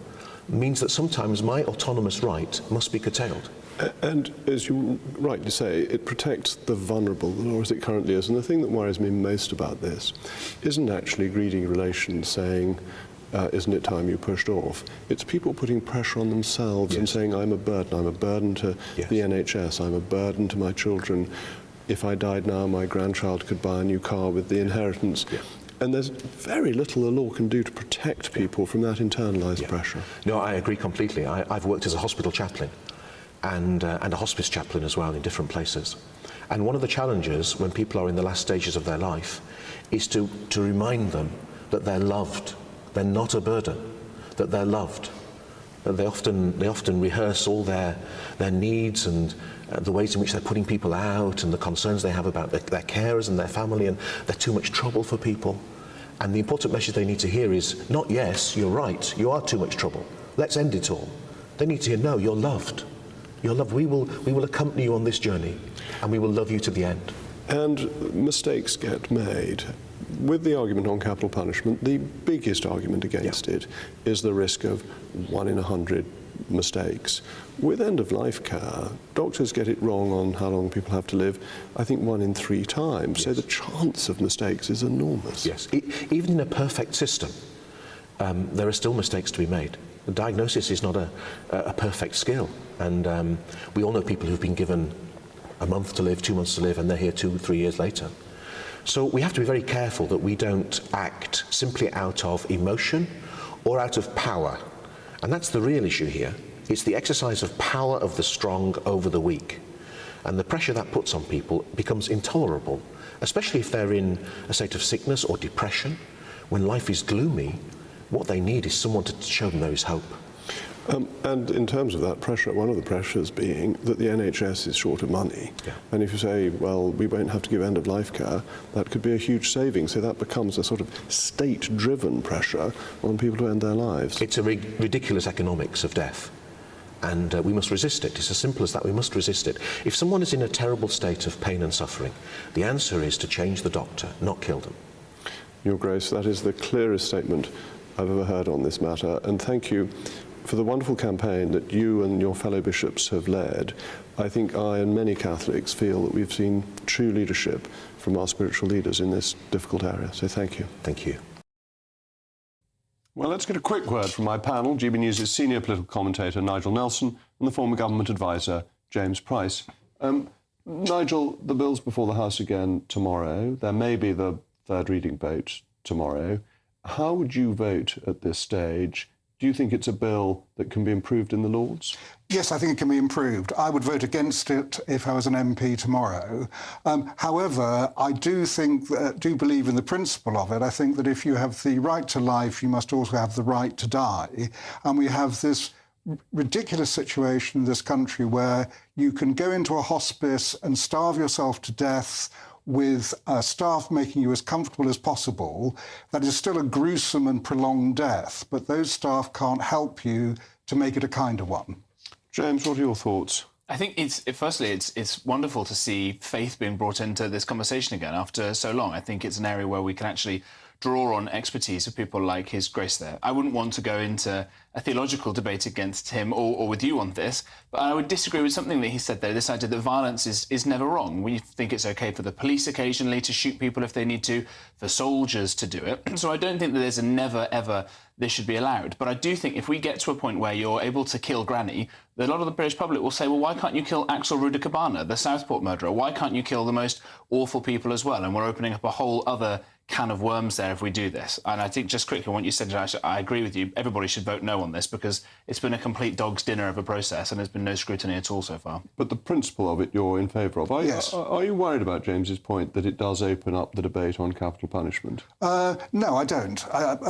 means that sometimes my autonomous right must be curtailed. And as you rightly say, it protects the vulnerable, the law as it currently is. And the thing that worries me most about this isn't actually greedy relations saying, isn't it time you pushed off? It's people putting pressure on themselves and saying, I'm a burden to the NHS, I'm a burden to my children. If I died now, my grandchild could buy a new car with the inheritance. And there's very little the law can do to protect people from that internalised pressure. No, I agree completely. I've worked as a hospital chaplain and a hospice chaplain as well in different places. And one of the challenges when people are in the last stages of their life is to remind them that they're loved. They're not a burden, that they're loved. They often rehearse all their needs and the ways in which they're putting people out and the concerns they have about their carers and their family, and they're too much trouble for people. And the important message they need to hear is not, yes, you're right, you are too much trouble, let's end it all. They need to hear, no, you're loved. You're loved. We will accompany you on this journey, and we will love you to the end. And mistakes get made. With the argument on capital punishment, the biggest argument against it is the risk of 1 in 100 mistakes. With end-of-life care, doctors get it wrong on how long people have to live, I think 1 in 3 times. So the chance of mistakes is enormous. Yes, even in a perfect system, there are still mistakes to be made. The diagnosis is not a perfect skill, and we all know people who've been given a month to live, 2 months to live, and they're here 2-3 years later. So we have to be very careful that we don't act simply out of emotion or out of power. And that's the real issue here. It's the exercise of power of the strong over the weak. And the pressure that puts on people becomes intolerable, especially if they're in a state of sickness or depression, When life is gloomy, what they need is someone to show them there is hope. And in terms of that pressure, one of the pressures being that the NHS is short of money. Yeah. And if you say, well, we won't have to give end-of-life care, that could be a huge saving. So that becomes a sort of state-driven pressure on people to end their lives. It's a ridiculous economics of death. And we must resist it. It's as simple as that. We must resist it. If someone is in a terrible state of pain and suffering, the answer is to change the doctor, not kill them. Your Grace, that is the clearest statement I've ever heard on this matter. And thank you for the wonderful campaign that you and your fellow bishops have led. I think I and many Catholics feel that we've seen true leadership from our spiritual leaders in this difficult area. So thank you. Thank you. Well, let's get a quick word from my panel, GB News' senior political commentator Nigel Nelson and the former government advisor James Price. Nigel, the bill's before the House again tomorrow. There may be the third reading vote tomorrow. How would you vote at this stage? Do you think it's a bill that can be improved in the Lords? Yes, I think it can be improved. I would vote against it if I was an MP tomorrow. However, I do believe in the principle of it. I think that if you have the right to life, you must also have the right to die. And we have this ridiculous situation in this country where you can go into a hospice and starve yourself to death with staff making you as comfortable as possible. That is still a gruesome and prolonged death, but those staff can't help you to make it a kinder one. James, what are your thoughts? I think it's wonderful to see faith being brought into this conversation again after so long. I think it's an area where we can actually draw on expertise of people like His Grace there. I wouldn't want to go into a theological debate against him or with you on this, but I would disagree with something that he said there, this idea that violence is never wrong. We think it's okay for the police occasionally to shoot people if they need to, for soldiers to do it. So I don't think that there's a never, ever this should be allowed. But I do think if we get to a point where you're able to kill Granny, a lot of the British public will say, well, why can't you kill Axel Ruda-Cabana, the Southport murderer? Why can't you kill the most awful people as well? And we're opening up a whole other can of worms there if we do this. And I think just quickly, what you said, I agree with you. Everybody should vote no on this because it's been a complete dog's dinner of a process and there's been no scrutiny at all so far. But the principle of it you're in favour of. Yes. Are you worried about James's point that it does open up the debate on capital punishment? No, I don't.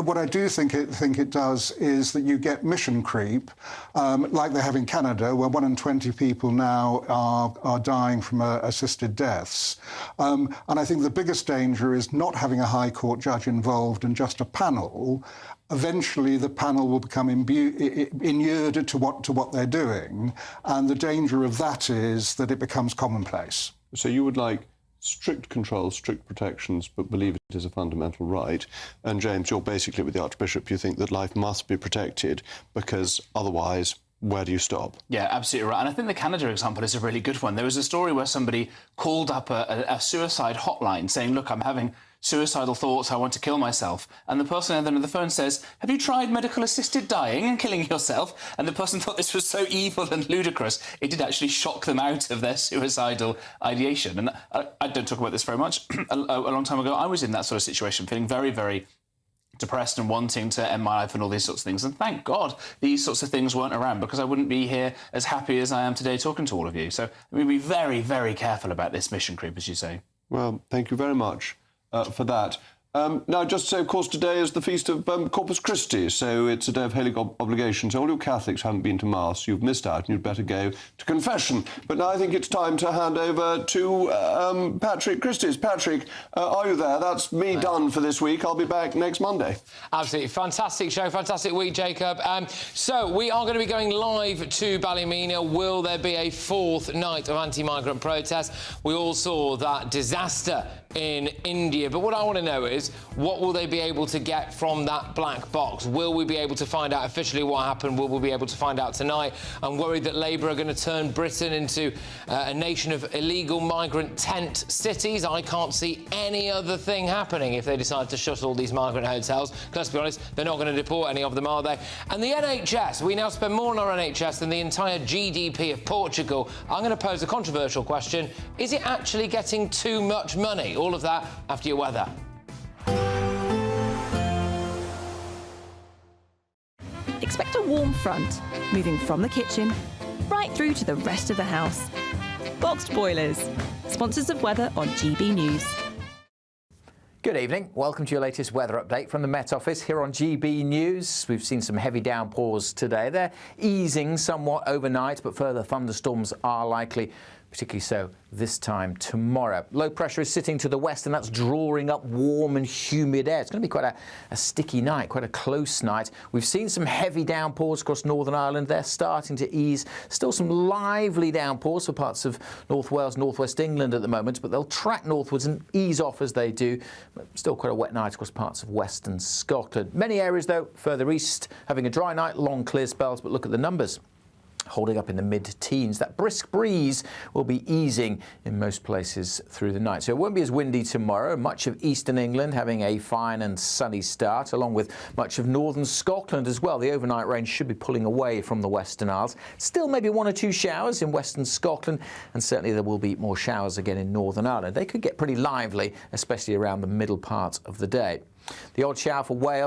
What I do think it does is that you get mission creep, like they have in Canada, where 1 in 20 people now are dying from assisted deaths. And I think the biggest danger is not having a High Court judge involved and just a panel. Eventually, the panel will become inured to what they're doing, and the danger of that is that it becomes commonplace. So you would like strict controls, strict protections, but believe it is a fundamental right. And James, you're basically with the Archbishop. You think that life must be protected because otherwise, where do you stop? Yeah, absolutely right. And I think the Canada example is a really good one. There was a story where somebody called up a suicide hotline saying, look, I'm having suicidal thoughts, I want to kill myself. And the person on the end of the phone says, have you tried medical-assisted dying and killing yourself? And the person thought this was so evil and ludicrous, it did actually shock them out of their suicidal ideation. And I don't talk about this very much. A long time ago, I was in that sort of situation, feeling very, very depressed and wanting to end my life and all these sorts of things. And thank God these sorts of things weren't around because I wouldn't be here as happy as I am today talking to all of you. So we'll be very, very careful about this mission creep, as you say. Well, thank you very much for that. Now, just to say, of course, today is the feast of Corpus Christi, so it's a day of holy obligation. So all you Catholics who haven't been to Mass, you've missed out, and you'd better go to confession. But now I think it's time to hand over to Patrick Christie's. Patrick, are you there? That's me done for this week. I'll be back next Monday. Absolutely. Fantastic show. Fantastic week, Jacob. So we are going to be going live to Ballymena. Will there be a fourth night of anti-migrant protests? We all saw that disaster in India. But what I want to know is, what will they be able to get from that black box? Will we be able to find out officially what happened? Will we be able to find out tonight? I'm worried that Labour are going to turn Britain into a nation of illegal migrant tent cities. I can't see any other thing happening if they decide to shut all these migrant hotels. Let's be honest, they're not going to deport any of them, are they? And the NHS, we now spend more on our NHS than the entire GDP of Portugal. I'm going to pose a controversial question. Is it actually getting too much money? All of that after your weather. Expect a warm front, moving from the kitchen right through to the rest of the house. Boxed Boilers, sponsors of weather on GB News. Good evening. Welcome to your latest weather update from the Met Office here on GB News. We've seen some heavy downpours today. They're easing somewhat overnight, but further thunderstorms are likely, particularly so this time tomorrow. Low pressure is sitting to the west, and that's drawing up warm and humid air. It's going to be quite a sticky night, quite a close night. We've seen some heavy downpours across Northern Ireland. They're starting to ease. Still some lively downpours for parts of North Wales, North West England at the moment, but they'll track northwards and ease off as they do. Still quite a wet night across parts of western Scotland. Many areas, though, further east, having a dry night, long clear spells, but look at the numbers. Holding up in the mid-teens. That brisk breeze will be easing in most places through the night. So it won't be as windy tomorrow. Much of eastern England having a fine and sunny start, along with much of northern Scotland as well. The overnight rain should be pulling away from the Western Isles. Still maybe 1 or 2 showers in western Scotland, and certainly there will be more showers again in Northern Ireland. They could get pretty lively, especially around the middle part of the day. The odd shower for Wales.